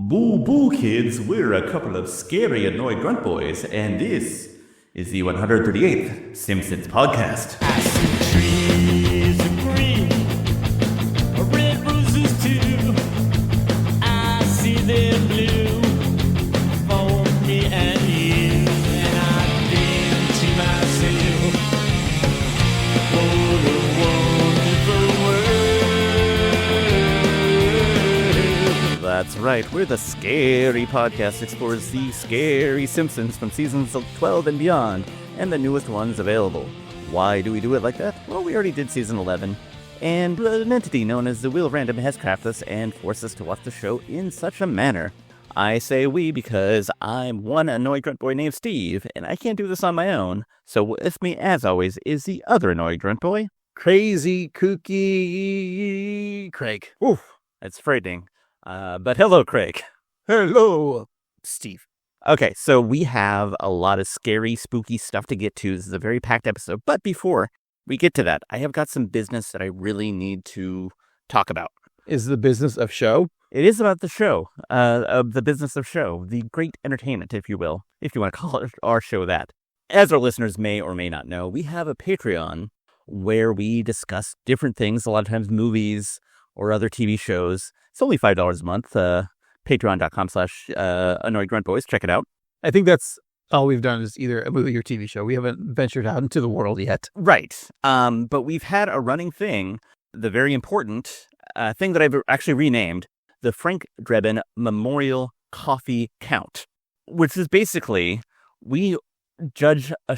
Boo boo, kids, we're a couple of scary, annoyed grunt boys, and this is the 138th Simpsons podcast. I see trees of green, red roses too. I see them blue for me and you. And I think to myself, what a wonderful world. That's right, we're the Scary Podcast, explores the scary Simpsons from seasons 12 and beyond, and the newest ones available. Why do we do it like that? Well, we already did season 11, and an entity known as the Wheel of Random has crafted us and forced us to watch the show in such a manner. I say we because I'm one annoyed grunt boy named Steve, and I can't do this on my own, so with me, as always, is the other annoyed grunt boy, Crazy, kooky Craig. Oof, that's frightening. But hello, Craig. Hello, Steve. Okay, so we have a lot of scary, spooky stuff to get to. This is a very packed episode. But before we get to that, I have got some business that I really need to talk about. Is the business of show? It is about the show, of the business of show, the great entertainment, if you will, if you want to call it our show that. As our listeners may or may not know, we have a Patreon where we discuss different things, a lot of times movies or other TV shows. It's only $5 a month. Patreon.com/AnnoyedGruntBoys. Check it out. I think that's all we've done is either a movie or TV show. We haven't ventured out into the world yet. Right. But we've had a running thing, the very important thing that I've actually renamed, the Frank Drebin Memorial Coffee Count, which is basically we judge a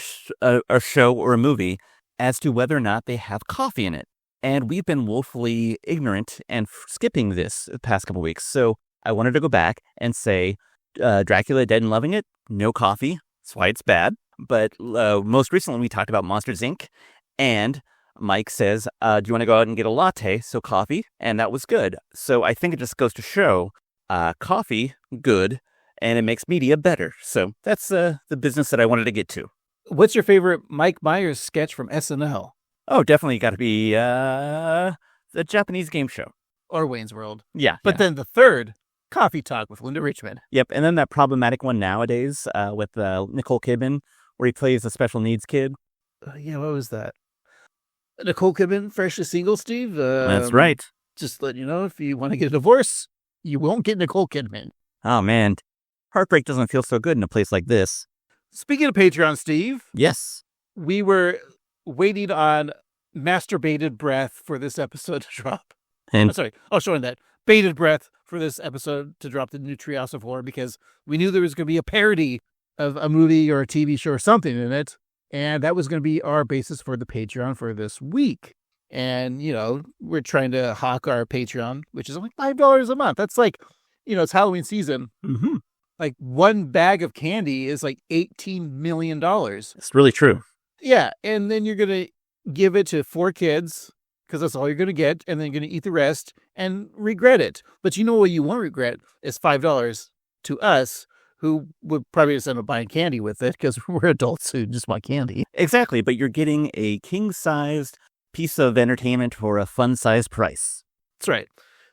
show or a movie as to whether or not they have coffee in it. And we've been woefully ignorant and skipping this the past couple weeks. So I wanted to go back and say, Dracula Dead and Loving It, no coffee. That's why it's bad. But most recently, we talked about Monsters, Inc. And Mike says, do you want to go out and get a latte? So coffee. And that was good. So I think it just goes to show coffee, good, and it makes media better. So that's the business that I wanted to get to. What's your favorite Mike Myers sketch from SNL? Oh, definitely got to be the Japanese game show. Or Wayne's World. Yeah. But then the third, Coffee Talk with Linda Richmond. Yep. And then that problematic one nowadays with Nicole Kidman, where he plays a special needs kid. Yeah, what was that? Nicole Kidman, freshly single, Steve. That's right. Just let you know, if you want to get a divorce, you won't get Nicole Kidman. Oh, man. Heartbreak doesn't feel so good in a place like this. Speaking of Patreon, Steve. Yes. We were waiting on masturbated breath for this episode to drop. And Showing that. Bated breath for this episode to drop the new Treehouse of Horror because we knew there was going to be a parody of a movie or a TV show or something in it. And that was going to be our basis for the Patreon for this week. And, you know, we're trying to hawk our Patreon, which is only $5 a month. That's like, you know, it's Halloween season. mm-hmm. Like one bag of candy is like $18 million. It's really true. Yeah. And then you're going to give it to 4 kids because that's all you're going to get. And then you're going to eat the rest and regret it. But you know what you won't regret is $5 to us, who would probably just end up buying candy with it because we're adults who just want candy. Exactly. But you're getting a king-sized piece of entertainment for a fun-sized price. That's right.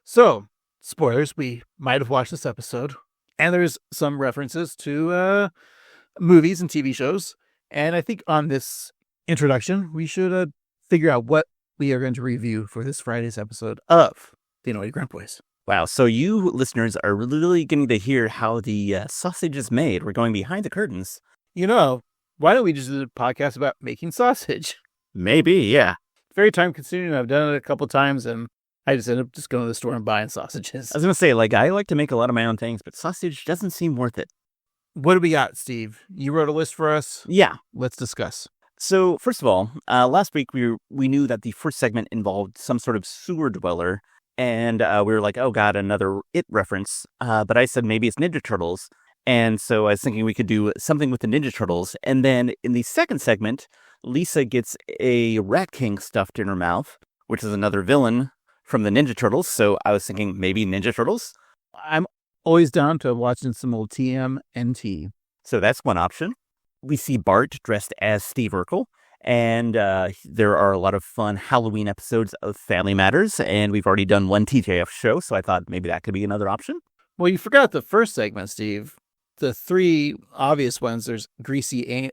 So, spoilers, we might have watched this episode. And there's some references to movies and TV shows. And I think on this introduction, we should figure out what we are going to review for this Friday's episode of The Annoyed Grunt Boys. Wow. So you listeners are really getting to hear how the sausage is made. We're going behind the curtains. You know, why don't we just do a podcast about making sausage? Maybe, yeah. Very time consuming. I've done it a couple times and I just end up just going to the store and buying sausages. I was going to say, like, I like to make a lot of my own things, but sausage doesn't seem worth it. What do we got, Steve? You wrote a list for us? Yeah. Let's discuss. So, first of all, last week we knew that the first segment involved some sort of sewer dweller, and we were like, oh god, another It reference. But I said maybe it's Ninja Turtles, and so I was thinking we could do something with the Ninja Turtles. And then in the second segment, Lisa gets a Rat King stuffed in her mouth, which is another villain from the Ninja Turtles. So I was thinking maybe Ninja Turtles. I'm always down to watching some old TMNT. So that's one option. We see Bart dressed as Steve Urkel, and there are a lot of fun Halloween episodes of Family Matters, and we've already done one TJF show, so I thought maybe that could be another option. Well, you forgot the first segment, Steve. The three obvious ones. There's greasy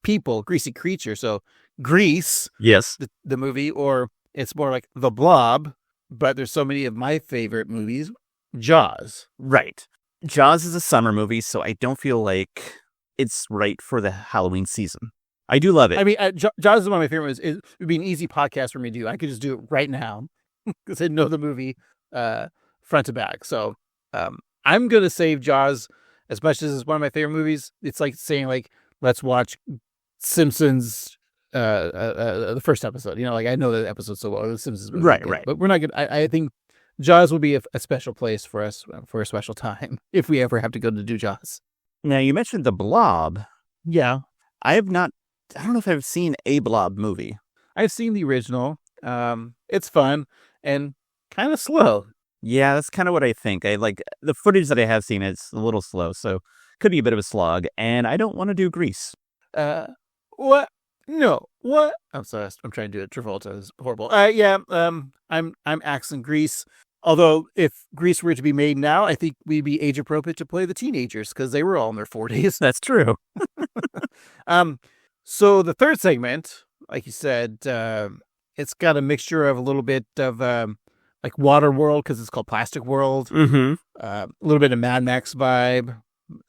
people, greasy creature. So Grease, Yes. the movie, or it's more like The Blob. But there's so many of my favorite movies. Jaws. Right. Jaws is a summer movie, so I don't feel like it's right for the Halloween season. I do love it. I mean, Jaws is one of my favorite movies. It would be an easy podcast for me to do. I could just do it right now because I know the movie front to back. So I'm going to save Jaws as much as it's one of my favorite movies. It's like saying, like, let's watch Simpsons, the first episode. You know, like I know the episode so well. The Simpsons movie. Right. But we're not going to, I think Jaws will be a special place for us for a special time if we ever have to go to do Jaws. Now, you mentioned The Blob. Yeah. I don't know if I've seen a Blob movie. I've seen the original. It's fun and kind of slow. Yeah, that's kind of what I think. I like the footage that I have seen. It's a little slow, so could be a bit of a slog. And I don't want to do Grease. What? No. What? I'm sorry. I'm trying to do it. Travolta is horrible. Yeah. I'm axing Grease. Although if Grease were to be made now, I think we'd be age appropriate to play the teenagers because they were all in their 40s. That's true. So the third segment, like you said, it's got a mixture of a little bit of like Water World because it's called Plastic World. Mm-hmm. A little bit of Mad Max vibe.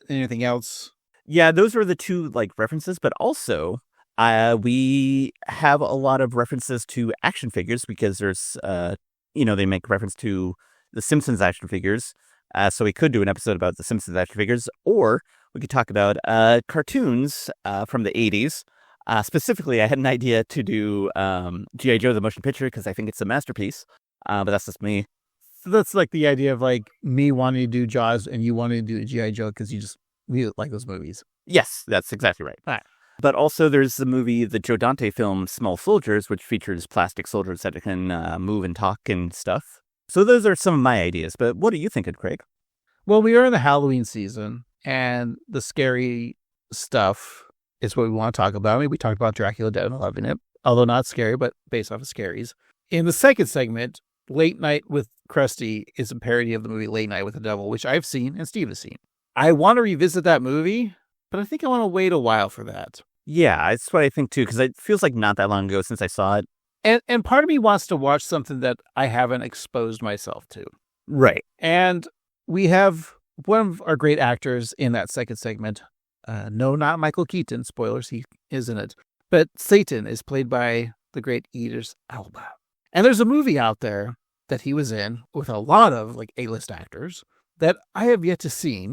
Anything else? Yeah, those were the two like references, but also we have a lot of references to action figures because there's they make reference to the Simpsons action figures. So we could do an episode about the Simpsons action figures, or we could talk about cartoons from the 80s. Specifically, I had an idea to do G.I. Joe, the motion picture, because I think it's a masterpiece. But that's just me. So that's like the idea of like me wanting to do Jaws and you wanting to do G.I. Joe because you like those movies. Yes, that's exactly right. All right. But also there's the movie, the Joe Dante film, Small Soldiers, which features plastic soldiers that can move and talk and stuff. So those are some of my ideas. But what are you thinking, Craig? Well, we are in the Halloween season, and the scary stuff is what we want to talk about. I mean, we talked about Dracula Dead and loving it, although not scary, but based off of scaries. In the second segment, Late Night with Krusty is a parody of the movie Late Night with the Devil, which I've seen and Steve has seen. I want to revisit that movie, but I think I want to wait a while for that. Yeah, that's what I think too, because it feels like not that long ago since I saw it. And part of me wants to watch something that I haven't exposed myself to. Right. And we have one of our great actors in that second segment. No, not Michael Keaton. Spoilers, he is in it. But Satan is played by the great Idris Elba. And there's a movie out there that he was in with a lot of like A-list actors that I have yet to see.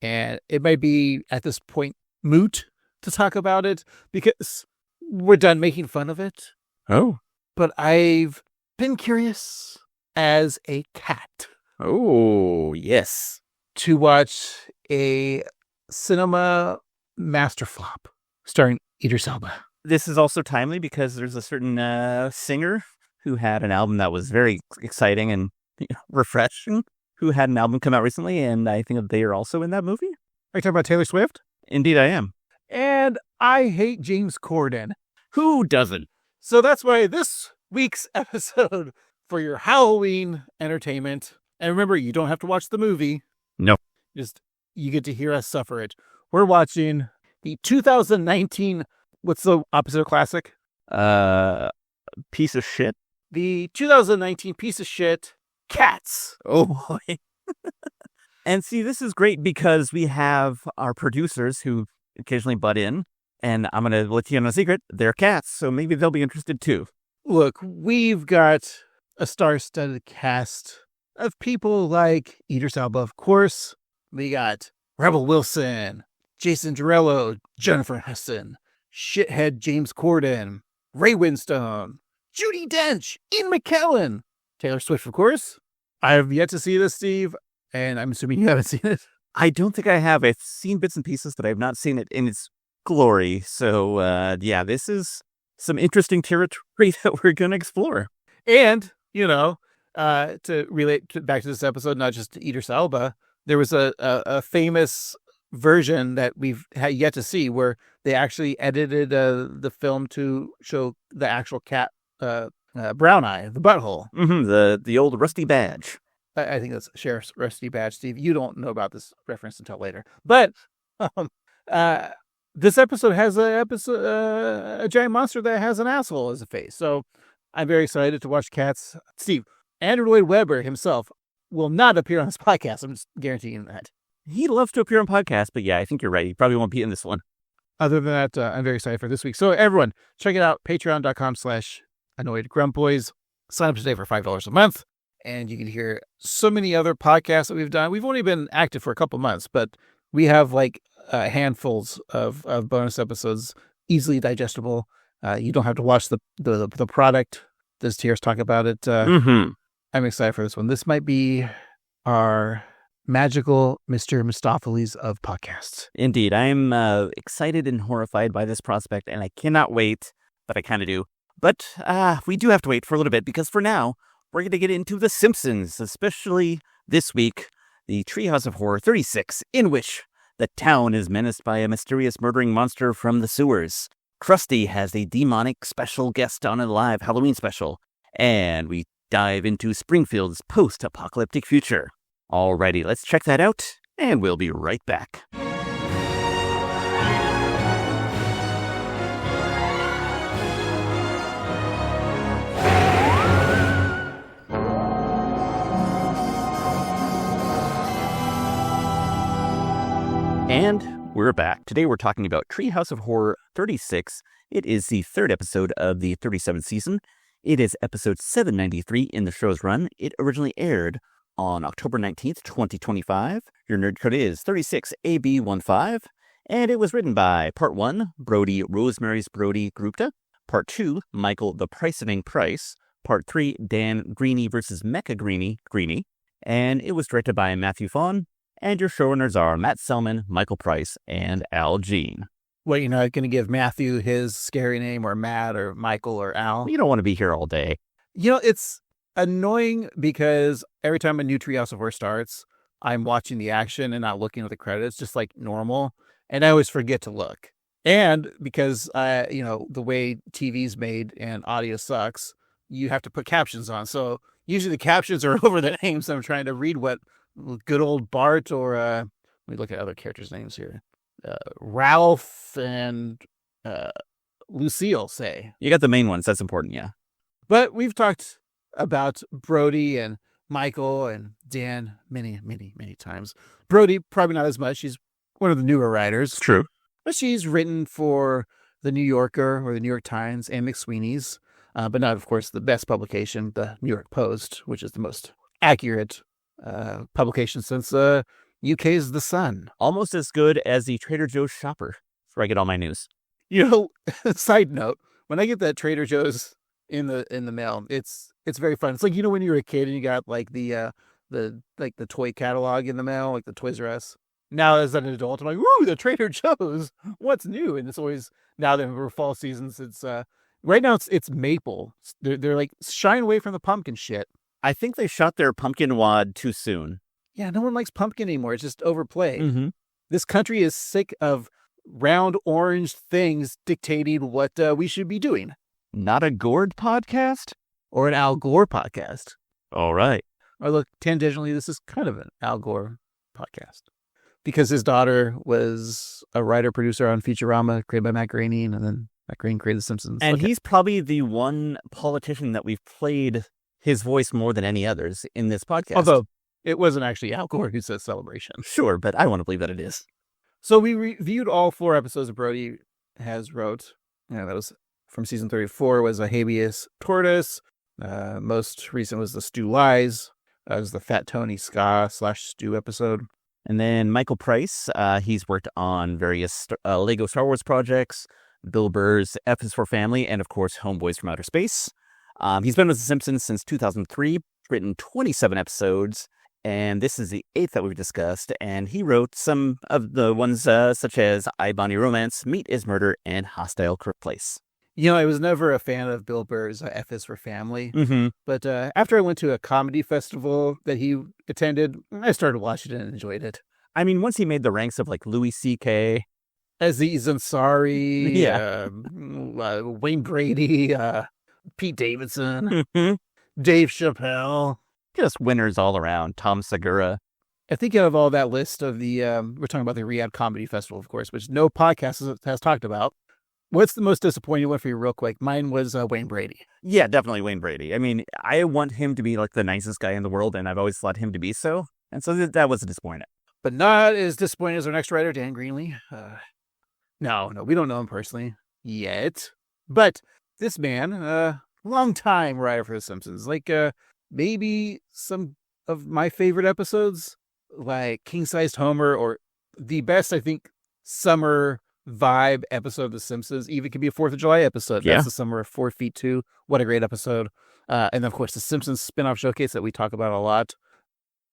And it might be at this point moot to talk about it because we're done making fun of it. Oh. But I've been curious as a cat. Oh, yes. To watch a cinema master flop starring Idris Elba. This is also timely because there's a certain singer who had an album that was very exciting and refreshing, who had an album come out recently, and I think that they are also in that movie. Are you talking about Taylor Swift? Indeed, I am. And I hate James Corden. Who doesn't? So that's why this week's episode for your Halloween entertainment, and remember, you don't have to watch the movie. No. Just, you get to hear us suffer it. We're watching the 2019, what's the opposite of classic? Piece of shit. The 2019 piece of shit, Cats. Oh, boy. And see, this is great because we have our producers who occasionally butt in, and I'm going to let you in a secret, they're cats, so maybe they'll be interested too. Look, we've got a star-studded cast of people like Idris Elba, of course. We got Rebel Wilson, Jason Derulo, Jennifer Hudson, shithead James Corden, Ray Winstone, Judi Dench, Ian McKellen, Taylor Swift, of course. I have yet to see this, Steve, and I'm assuming you haven't seen it. I don't think I have. I've seen bits and pieces, but I've not seen it in its glory. So, yeah, this is some interesting territory that we're going to explore. And, to relate back to this episode, not just to Idris Elba, there was a famous version that we've yet to see where they actually edited the film to show the actual cat, Brown Eye, the butthole. Mm-hmm, the old rusty badge. I think that's Sheriff's Rusty Badge, Steve. You don't know about this reference until later. But this episode has a giant monster that has an asshole as a face. So I'm very excited to watch Cats. Steve, Andrew Lloyd Webber himself will not appear on this podcast. I'm just guaranteeing that. He loves to appear on podcasts, but yeah, I think you're right. He probably won't be in this one. Other than that, I'm very excited for this week. So everyone, check it out. Patreon.com/AnnoyedGrumboys. Sign up today for $5 a month. And you can hear so many other podcasts that we've done. We've only been active for a couple months, but we have like handfuls of bonus episodes, easily digestible. You don't have to watch the product. Does Tears talk about it? I'm excited for this one. This might be our magical Mr. Mistopheles of podcasts. Indeed. I'm excited and horrified by this prospect, and I cannot wait, but I kind of do. But we do have to wait for a little bit, because for now, we're going to get into The Simpsons, especially this week, the Treehouse of Horror 36, in which the town is menaced by a mysterious murdering monster from the sewers. Krusty has a demonic special guest on a live Halloween special, and we dive into Springfield's post-apocalyptic future. Alrighty, let's check that out, and we'll be right back. And we're back. Today we're talking about Treehouse of Horror 36. It is the third episode of the 37th season. It is episode 793 in the show's run. It originally aired on October 19th, 2025. Your nerd code is 36AB15. And it was written by Part 1, Broti, Rosemary's Broti, Gupta. Part 2, Michael the Pricening Price. Part 3, Dan Greaney versus Mecha Greaney. And it was directed by Matthew Faughnan. And your showrunners are Matt Selman, Michael Price, and Al Jean. What, you're not going to give Matthew his scary name, or Matt, or Michael, or Al? You don't want to be here all day. You know, it's annoying because every time a new Treehouse of Horror starts, I'm watching the action and not looking at the credits, just like normal. And I always forget to look. And because, the way TV's made and audio sucks, you have to put captions on. So usually the captions are over the names. I'm trying to read what good old Bart, or let me look at other characters' names here. Ralph and Lucille say. You got the main ones. That's important, yeah. But we've talked about Broti and Michael and Dan many, many, many times. Broti, probably not as much. She's one of the newer writers. True. But she's written for The New Yorker or The New York Times and McSweeney's, but not, of course, the best publication, The New York Post, which is the most accurate publication since UK's The Sun. Almost as good as the Trader Joe's shopper, where I get all my news. Side note, when I get that Trader Joe's in the mail, it's very fun. It's like, when you were a kid and you got like the toy catalog in the mail, like the Toys R Us. Now as an adult, I'm like, ooh, the Trader Joe's, what's new? And it's always, now that we're fall seasons, it's right now it's maple. They're like shying away from the pumpkin shit. I think they shot their pumpkin wad too soon. Yeah, no one likes pumpkin anymore. It's just overplayed. Mm-hmm. This country is sick of round orange things dictating what we should be doing. Not a Gourd podcast? Or an Al Gore podcast. All right. Or look, tangentially, this is kind of an Al Gore podcast. Because his daughter was a writer-producer on Futurama, created by Matt Groening, and then Matt Groening created The Simpsons. And he's probably the one politician that we've played his voice more than any others in this podcast. Although it wasn't actually Al Gore who said Celebration. Sure, but I want to believe that it is. So we reviewed all 4 episodes Broti has wrote. Yeah, that was from season 34, was a Habeas Tortoise. Most recent was the Stu Lies. That was the Fat Tony Ska / Stu episode. And then Michael Price, he's worked on various Lego Star Wars projects, Bill Burr's F is for Family, and of course, Homeboys from Outer Space. He's been with The Simpsons since 2003, written 27 episodes, and this is the 8th that we've discussed, and he wrote some of the ones such as I, Bonnie Romance, Meat is Murder, and Hostile Workplace. I was never a fan of Bill Burr's F is for Family, but after I went to a comedy festival that he attended, I started watching it and enjoyed it. I mean, once he made the ranks of like Louis C.K., Aziz Ansari, Yeah. Wayne Brady, Pete Davidson, Dave Chappelle. just winners all around. Tom Segura. I think out of all that list of the, we're talking about the Riyadh Comedy Festival, of course, which no podcast has talked about. What's the most disappointing one for you real quick? Mine was Wayne Brady. Yeah, definitely Wayne Brady. I mean, I want him to be like the nicest guy in the world, and I've always thought him to be so. And so that was a disappointment. But not as disappointing as our next writer, Dan Greaney. No, we don't know him personally yet. But this man, long time writer for The Simpsons, like maybe some of my favorite episodes, like King-Sized Homer, or the best, I think, summer vibe episode of The Simpsons. Even could be a 4th of July episode. Yeah. That's the summer of 4 feet 2. What a great episode. And of course, the Simpsons spin-off showcase that we talk about a lot.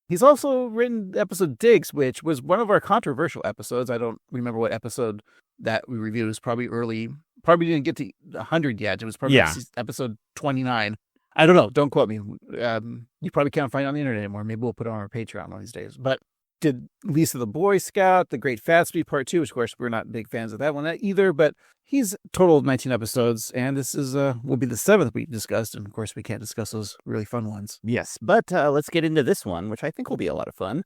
He's also written episode Diggs, which was one of our controversial episodes. I don't remember what episode that we reviewed. It was probably early. Probably didn't get to 100 yet. It was probably episode 29. I don't know. Don't quote me. You probably can't find it on the internet anymore. Maybe we'll put it on our Patreon one of these days. But did Lisa the Boy Scout, The Great Gatsby Part 2, which of course we're not big fans of that one either, but he's total of 19 episodes, and this is will be the 7th we discussed, and of course we can't discuss those really fun ones. Yes, but let's get into this one, which I think will be a lot of fun.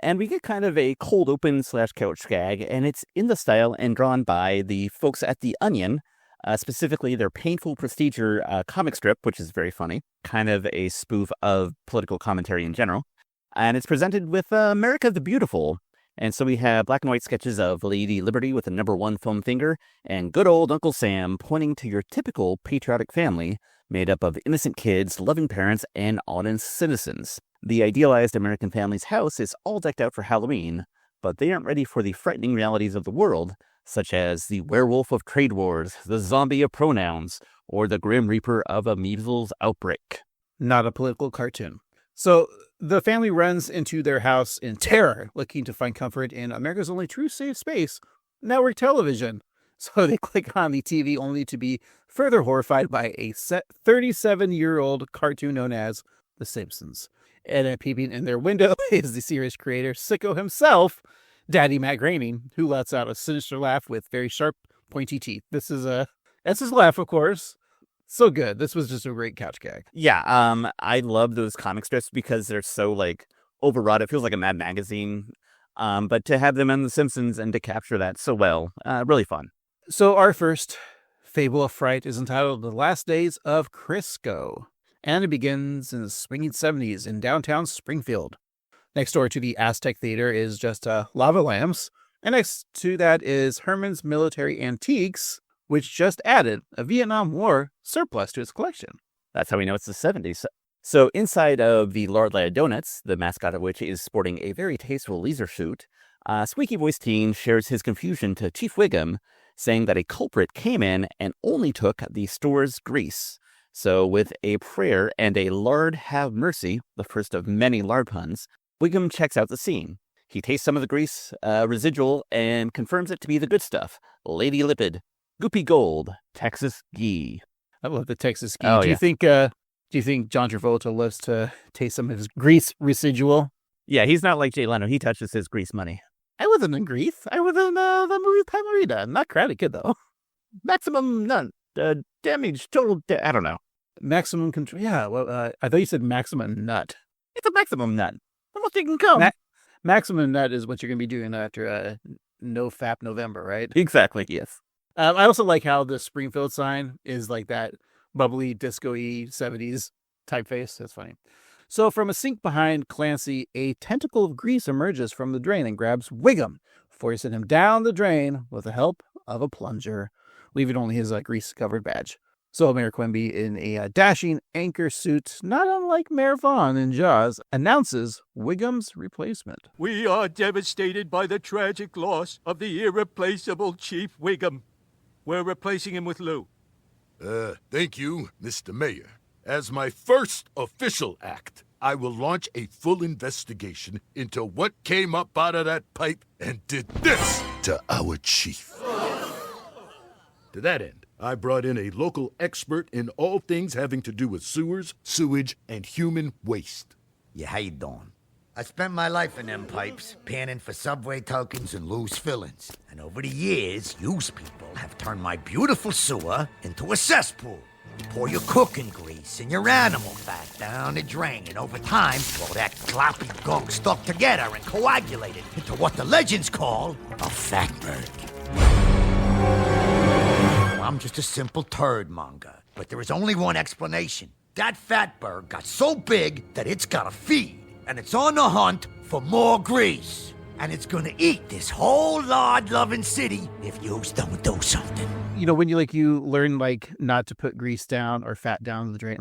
And we get kind of a cold open / couch gag, and it's in the style and drawn by the folks at The Onion, specifically their Painful Procedure comic strip, which is very funny, kind of a spoof of political commentary in general. And it's presented with America the Beautiful. And so we have black and white sketches of Lady Liberty with a #1 foam finger, and good old Uncle Sam pointing to your typical patriotic family made up of innocent kids, loving parents, and honest citizens. The idealized American family's house is all decked out for Halloween, but they aren't ready for the frightening realities of the world, such as the werewolf of trade wars, the zombie of pronouns, or the grim reaper of a measles outbreak. Not a political cartoon. So the family runs into their house in terror, looking to find comfort in America's only true safe space, network television. So they click on the TV only to be further horrified by a 37-year-old cartoon known as The Simpsons. And peeping in their window is the series creator, sicko himself, Daddy Matt Groening, who lets out a sinister laugh with very sharp, pointy teeth. That's his laugh, of course. So good. This was just a great couch gag. Yeah, I love those comic strips because they're so, like, overwrought. It feels like a Mad Magazine. But to have them on The Simpsons and to capture that so well, really fun. So our first Fable of Fright is entitled The Last Days of Crisco. And it begins in the swinging 70s in downtown Springfield. Next door to the Aztec Theater is just lava lamps. And next to that is Herman's Military Antiques, which just added a Vietnam War surplus to its collection. That's how we know it's the 70s. So inside of the Lard Lad Donuts, the mascot of which is sporting a very tasteful leisure suit, squeaky-voiced teen shares his confusion to Chief Wiggum, saying that a culprit came in and only took the store's grease. So with a prayer and a Lard have mercy, the first of many lard puns, Wiggum checks out the scene. He tastes some of the grease residual and confirms it to be the good stuff. Lady Lipid, Goopy Gold, Texas Ghee. I love the Texas Ghee. Oh, do you think John Travolta loves to taste some of his grease residual? Yeah, he's not like Jay Leno. He touches his grease money. I wasn't in Grease. I was in the movie Tamarita. Not Karate Kid, though. Maximum none. Damage, total, I don't know. Maximum control. Yeah, well, I thought you said maximum nut. It's a maximum nut. Almost you can come. Maximum nut is what you're going to be doing after No Fap November, right? Exactly, yes. I also like how the Springfield sign is like that bubbly, disco-y 70s typeface. That's funny. So from a sink behind Clancy, a tentacle of grease emerges from the drain and grabs Wiggum, forcing him down the drain with the help of a plunger, leaving only his grease-covered badge. So Mayor Quimby, in a dashing anchor suit, not unlike Mayor Vaughn in Jaws, announces Wiggum's replacement. We are devastated by the tragic loss of the irreplaceable Chief Wiggum. We're replacing him with Lou. Thank you, Mr. Mayor. As my first official act, I will launch a full investigation into what came up out of that pipe and did this to our chief. To that end, I brought in a local expert in all things having to do with sewers, sewage, and human waste. Yeah, how you doing? I spent my life in them pipes, panning for subway tokens and loose fillings. And over the years, yous people have turned my beautiful sewer into a cesspool. Pour your cooking grease and your animal fat down the drain, and over time, all that gloppy gunk stuck together and coagulated into what the legends call a fatberg. I'm just a simple turd monger, but there is only one explanation. That fatberg got so big that it's got to feed, and it's on the hunt for more grease. And it's gonna eat this whole lard-loving city if you don't do something. You know, when you learn not to put grease down or fat down the drain,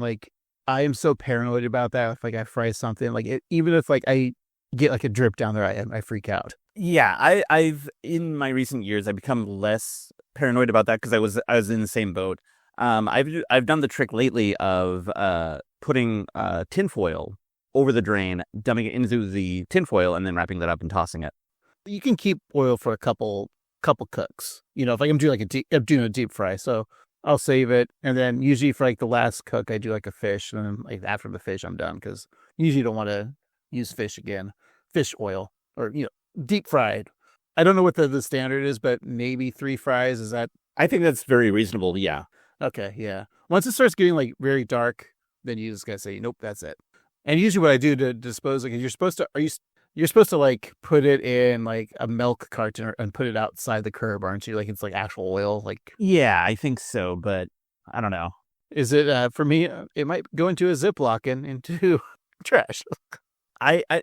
I am so paranoid about that. If I fry something, even if I get a drip down there, I freak out. Yeah, I've in my recent years I've become less paranoid about that because I was in the same boat. I've done the trick lately of putting tinfoil over the drain, dumping it into the tinfoil, and then wrapping that up and tossing it. You can keep oil for a couple cooks. You know, if I'm doing I'm doing a deep fry, so I'll save it, and then usually for the last cook, I do a fish, and then after the fish, I'm done because usually you don't want to use fish again, fish oil or deep fried. I don't know what the standard is, but maybe 3 fries. Is that? I think that's very reasonable. Yeah. Okay. Yeah. Once it starts getting very dark, then you just gotta say, nope, that's it. And usually what I do to dispose of it, you're supposed to put it in a milk carton and put it outside the curb, aren't you? It's actual oil. Yeah, I think so, but I don't know. Is it for me? It might go into a Ziploc and into trash.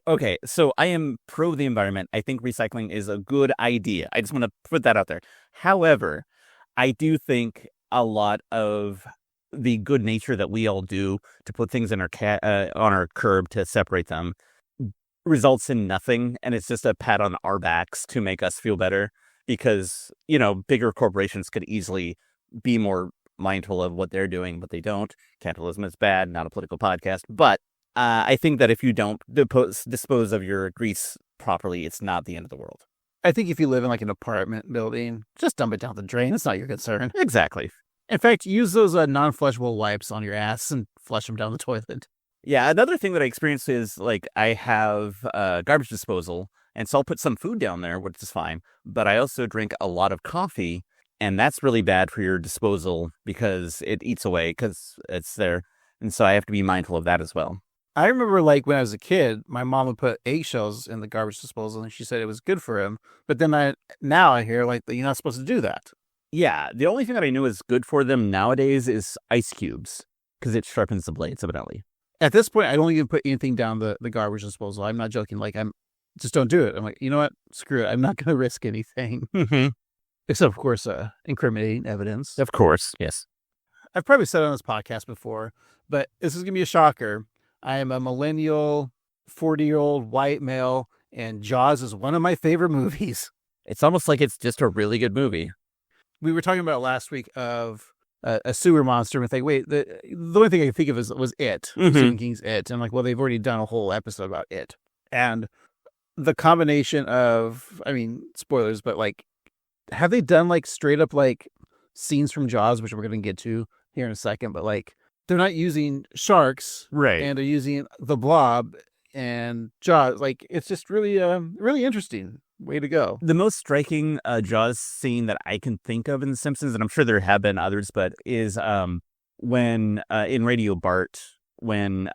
Okay, so I am pro the environment. I think recycling is a good idea. I just want to put that out there. However, I do think a lot of the good nature that we all do to put things in our on our curb to separate them results in nothing, and it's just a pat on our backs to make us feel better because bigger corporations could easily be more mindful of what they're doing, but they don't. Capitalism is bad. Not a political podcast, but I think that if you don't dispose of your grease properly, it's not the end of the world. I think if you live in an apartment building, just dump it down the drain. It's not your concern. Exactly. In fact, use those non-flushable wipes on your ass and flush them down the toilet. Yeah, another thing that I experienced is I have garbage disposal, and so I'll put some food down there, which is fine. But I also drink a lot of coffee, and that's really bad for your disposal because it eats away because it's there. And so I have to be mindful of that as well. I remember when I was a kid, my mom would put eggshells in the garbage disposal, and she said it was good for him. But then now I hear that you're not supposed to do that. Yeah, the only thing that I knew is good for them nowadays is ice cubes because it sharpens the blades, evidently. At this point, I don't even put anything down the garbage disposal. I'm not joking. Just don't do it. I'm you know what? Screw it. I'm not going to risk anything. Mm-hmm. Except, of course, incriminating evidence. Of course, yes. I've probably said it on this podcast before, but this is going to be a shocker. I am a millennial, 40-year-old white male, and Jaws is one of my favorite movies. It's almost like it's just a really good movie. We were talking about last week of a sewer monster, and wait, the only thing I can think of was It, Stephen King's It. And well, they've already done a whole episode about It. And the combination of, spoilers, but have they done straight up scenes from Jaws, which we're going to get to here in a second, but they're not using sharks, right? And they're using the Blob and Jaws. It's just really, really interesting. Way to go. The most striking Jaws scene that I can think of in The Simpsons, and I'm sure there have been others, but is when in Radio Bart, when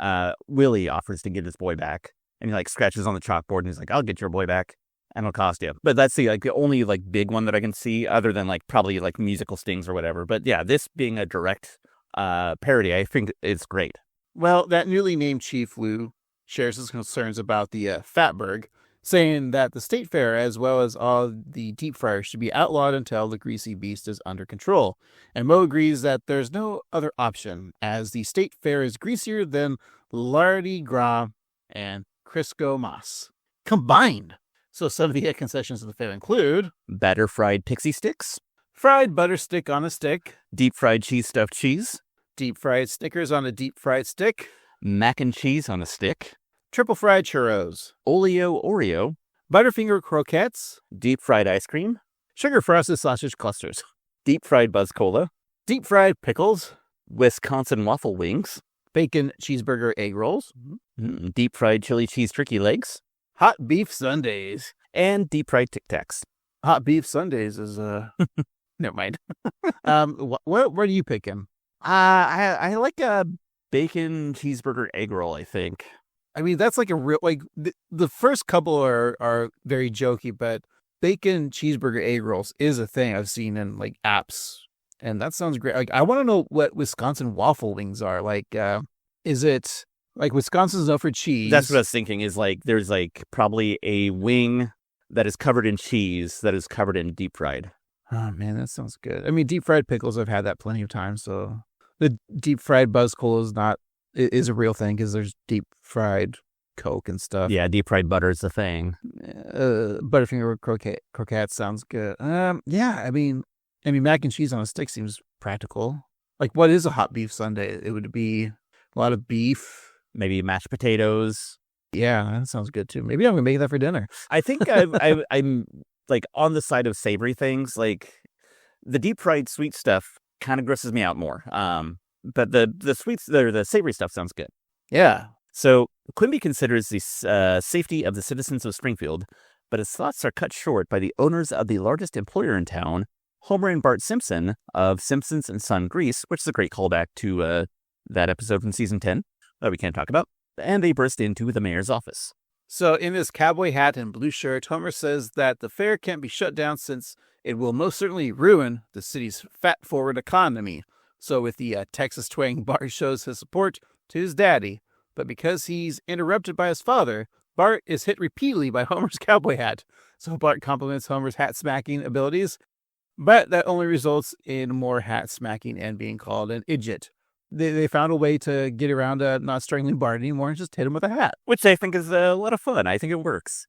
Willie offers to get his boy back, and he scratches on the chalkboard, and he's like, "I'll get your boy back, and it'll cost you." But that's the only big one that I can see, other than probably musical stings or whatever. But yeah, this being a direct parody, I think it's great. Well, that newly named Chief Lou shares his concerns about the fatberg, saying that the state fair, as well as all the deep fryers, should be outlawed until the greasy beast is under control. And Mo agrees that there's no other option, as the state fair is greasier than Lardy Gras and Crisco Mas combined. So some of the concessions of the fair include batter fried pixie sticks, fried butter stick on a stick, deep fried cheese stuffed cheese, deep fried Snickers on a deep fried stick, mac and cheese on a stick, triple fried churros, Oreo, Butterfinger croquettes, deep fried ice cream, sugar frosted sausage clusters, deep fried Buzz Cola, deep fried pickles, Wisconsin waffle wings, bacon cheeseburger egg rolls, deep fried chili cheese turkey legs, hot beef sundaes, and deep fried Tic Tacs. Hot beef sundaes is never mind. Where do you pick him? I like a bacon cheeseburger egg roll, I think. I mean, that's like a real, like, the first couple are very jokey, but bacon cheeseburger egg rolls is a thing I've seen in, like, apps. And that sounds great. Like, I want to know what Wisconsin waffle wings are. Like, is it, like, Wisconsin's known for cheese? That's what I was thinking, is, like, there's, like, probably a wing that is covered in cheese that is covered in deep fried. Oh, man, that sounds good. I mean, deep fried pickles, I've had that plenty of times, so the deep fried Buzzcool is a real thing because there's deep fried Coke and stuff. Yeah, deep fried butter is the thing. Butterfinger croquette sounds good. Yeah, I mean, mac and cheese on a stick seems practical. Like, what is a hot beef sundae? It would be a lot of beef. Maybe mashed potatoes. Yeah, that sounds good too. Maybe I'm gonna make that for dinner. I think I'm like on the side of savory things. Like the deep fried sweet stuff kind of grosses me out more. But the sweets, the savory stuff sounds good. Yeah. So Quimby considers the safety of the citizens of Springfield, but his thoughts are cut short by the owners of the largest employer in town, Homer and Bart Simpson of Simpsons and Son Grease, which is a great callback to that episode from season 10 that we can't talk about. And they burst into the mayor's office. So in his cowboy hat and blue shirt, Homer says that the fair can't be shut down since it will most certainly ruin the city's fat-forward economy. So with the Texas twang, Bart shows his support to his daddy. But because he's interrupted by his father, Bart is hit repeatedly by Homer's cowboy hat. So Bart compliments Homer's hat-smacking abilities, but that only results in more hat-smacking and being called an idiot. They found a way to get around not strangling Bart anymore and just hit him with a hat. Which I think is a lot of fun. I think it works.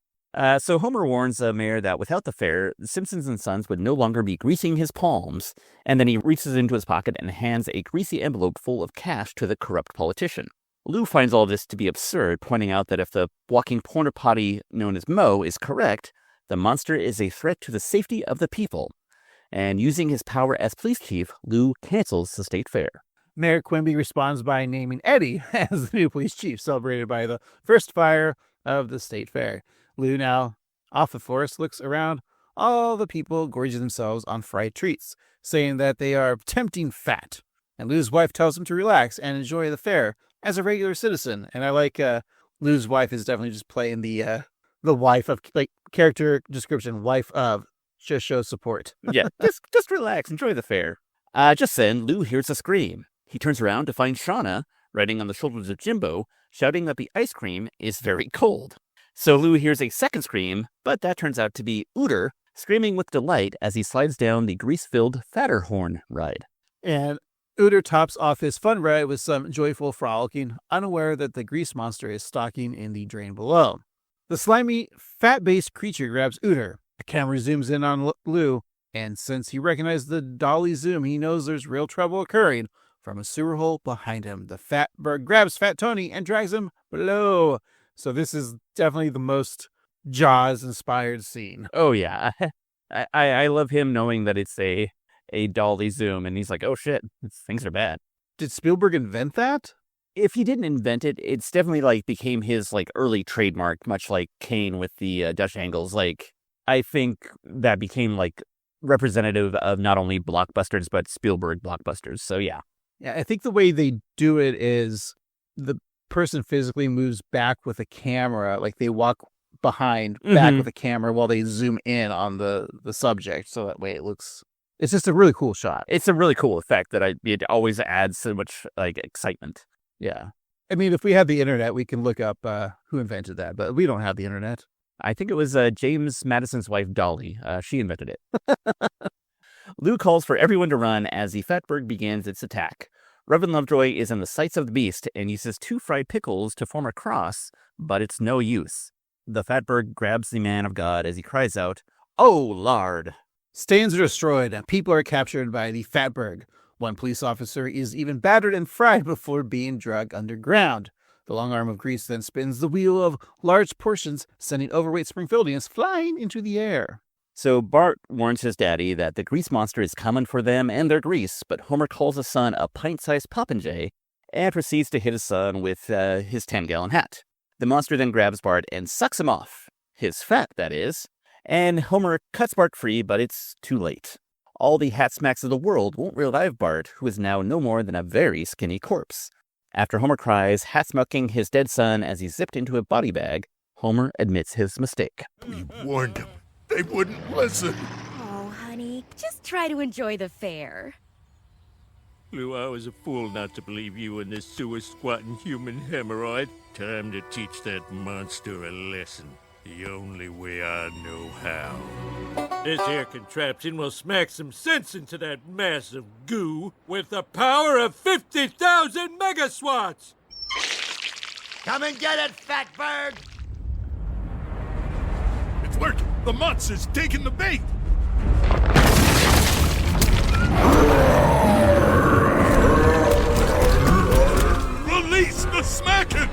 So Homer warns the mayor that without the fair, the Simpsons and Sons would no longer be greasing his palms. And then he reaches into his pocket and hands a greasy envelope full of cash to the corrupt politician. Lou finds all this to be absurd, pointing out that if the walking porta potty known as Mo is correct, the monster is a threat to the safety of the people. And using his power as police chief, Lou cancels the state fair. Mayor Quimby responds by naming Eddie as the new police chief, celebrated by the first fire of the state fair. Lou, now off the forest, looks around all the people gorging themselves on fried treats, saying that they are tempting fat. And Lou's wife tells him to relax and enjoy the fair as a regular citizen. And I like Lou's wife is definitely just playing the wife of, like, character description, wife of, just shows support. Yeah, just relax, enjoy the fair. Just then, Lou hears a scream. He turns around to find Shauna riding on the shoulders of Jimbo, shouting that the ice cream is very cold. So Lou hears a second scream, but that turns out to be Ooter screaming with delight as he slides down the grease-filled Fatterhorn ride. And Ooter tops off his fun ride with some joyful frolicking, unaware that the grease monster is stalking in the drain below. The slimy, fat-based creature grabs Ooter. The camera zooms in on Lou, and since he recognizes the dolly zoom, he knows there's real trouble occurring. From a sewer hole behind him, the fat bird grabs Fat Tony and drags him below. So this is definitely the most Jaws-inspired scene. Oh, yeah. I love him knowing that it's a dolly zoom, and he's like, oh, shit, things are bad. Did Spielberg invent that? If he didn't invent it, it's definitely, like, became his, like, early trademark, much like Kane with the Dutch angles. Like, I think that became, like, representative of not only blockbusters, but Spielberg blockbusters. So, yeah. Yeah, I think the way they do it is the person physically moves back with a camera, like they walk behind back with a camera while they zoom in on the subject. So that way it's just a really cool shot. It's a really cool effect that it always adds so much, like, excitement. Yeah. I mean, if we had the internet, we can look up who invented that, but we don't have the internet. I think it was James Madison's wife, Dolly. She invented it. Lou calls for everyone to run as the Fatberg begins its attack. Reverend Lovejoy is in the sights of the beast and uses 2 fried pickles to form a cross, but it's no use. The Fatberg grabs the man of God as he cries out, "Oh, lard!" Stands are destroyed and people are captured by the Fatberg. One police officer is even battered and fried before being dragged underground. The long arm of grease then spins the wheel of large portions, sending overweight Springfieldians flying into the air. So Bart warns his daddy that the grease monster is coming for them and their grease, but Homer calls his son a pint-sized popinjay and proceeds to hit his son with his 10-gallon hat. The monster then grabs Bart and sucks him off. His fat, that is. And Homer cuts Bart free, but it's too late. All the hat smacks of the world won't revive Bart, who is now no more than a very skinny corpse. After Homer cries, hat smacking his dead son as he's zipped into a body bag, Homer admits his mistake. We warned them. They wouldn't listen. Oh, honey, just try to enjoy the fair. Lou, I was a fool not to believe you and this sewer-squatting human hemorrhoid. Time to teach that monster a lesson. The only way I know how. This here contraption will smack some sense into that mass of goo with the power of 50,000 megaswats! Come and get it, Fatberg! It's working. The monster's taking the bait. Release the smacking!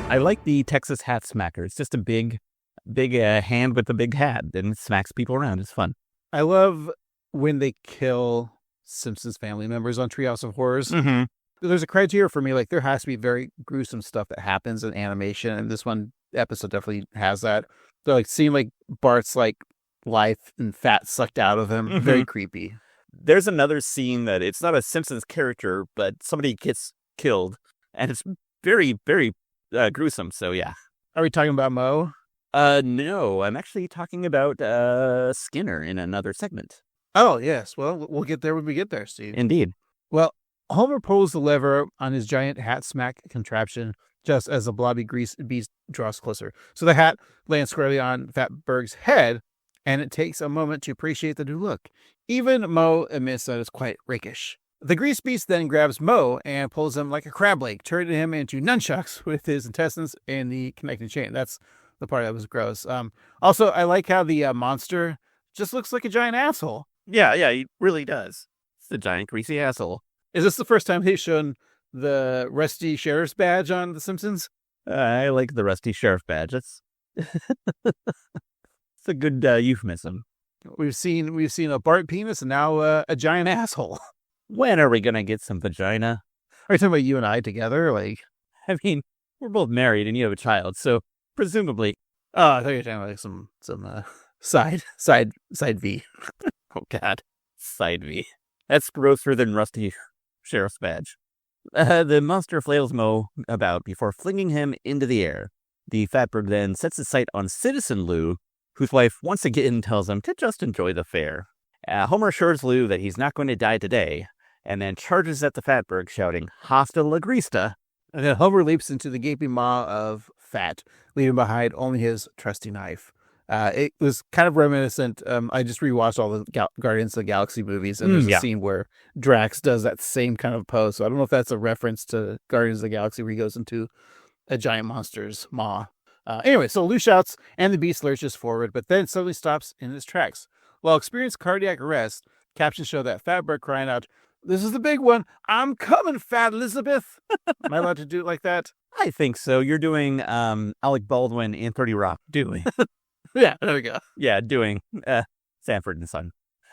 I like the Texas hat smacker. It's just a big hand with a big hat and smacks people around. It's fun. I love when they kill Simpsons family members on Treehouse of Horrors. Mm-hmm. There's a criteria for me. Like, there has to be very gruesome stuff that happens in animation, and this one episode definitely has that. So, like, seeing like Bart's like life and fat sucked out of him, very creepy. There's another scene that it's not a Simpsons character, but somebody gets killed, and it's very, very gruesome. So yeah. Are we talking about Moe? No, I'm actually talking about Skinner in another segment. Oh, yes. Well, we'll get there when we get there, Steve. Indeed. Well, Homer pulls the lever on his giant hat smack contraption just as the blobby grease beast draws closer. So the hat lands squarely on Fatberg's head, and it takes a moment to appreciate the new look. Even Moe admits that it's quite rakish. The grease beast then grabs Moe and pulls him like a crab leg, turning him into nunchucks with his intestines and the connecting chain. That's the part that was gross. Also, I like how the monster just looks like a giant asshole. Yeah, he really does. It's a giant greasy asshole. Is this the first time they've shown the Rusty Sheriff's badge on The Simpsons? I like the Rusty Sheriff badge. That's it's a good euphemism. We've seen a Bart penis and now a giant asshole. When are we gonna get some vagina? Are you talking about you and I together? Like, I mean, we're both married and you have a child, so presumably. Oh, I thought you were talking about like some side V. Oh God, side V. That's grosser than Rusty Sheriff's badge. The monster flails Moe about before flinging him into the air. The Fatberg then sets his sight on Citizen Lou, whose wife once again tells him to just enjoy the fair. Homer assures Lou that he's not going to die today, and then charges at the Fatberg, shouting, "Hasta la Grista!" And then Homer leaps into the gaping maw of Fat, leaving behind only his trusty knife. It was kind of reminiscent. I just rewatched all the Guardians of the Galaxy movies, and there's a scene where Drax does that same kind of pose. So I don't know if that's a reference to Guardians of the Galaxy where he goes into a giant monster's maw. Anyway, so Lou shouts, and the beast lurches forward, but then suddenly stops in his tracks. While experiencing cardiac arrest, captions show that Fatberg crying out, "This is the big one! I'm coming, Fat Elizabeth!" Am I allowed to do it like that? I think so. You're doing Alec Baldwin in 30 Rock. Doing. Yeah, there we go. Yeah, doing Sanford and Son.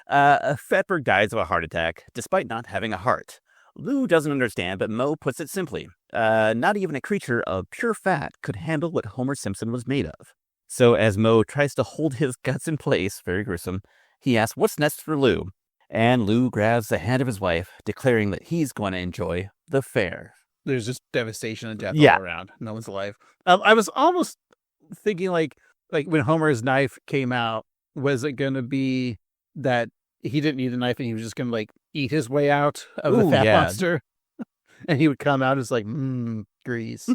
Fatberg dies of a heart attack, despite not having a heart. Lou doesn't understand, but Moe puts it simply. Not even a creature of pure fat could handle what Homer Simpson was made of. So as Moe tries to hold his guts in place, very gruesome, he asks what's next for Lou. And Lou grabs the hand of his wife, declaring that he's going to enjoy the fair. There's just devastation and death all around. No one's alive. I was almost thinking like when Homer's knife came out, was it going to be that he didn't need a knife and he was just going to like eat his way out of the fat monster? And he would come out as like, grease.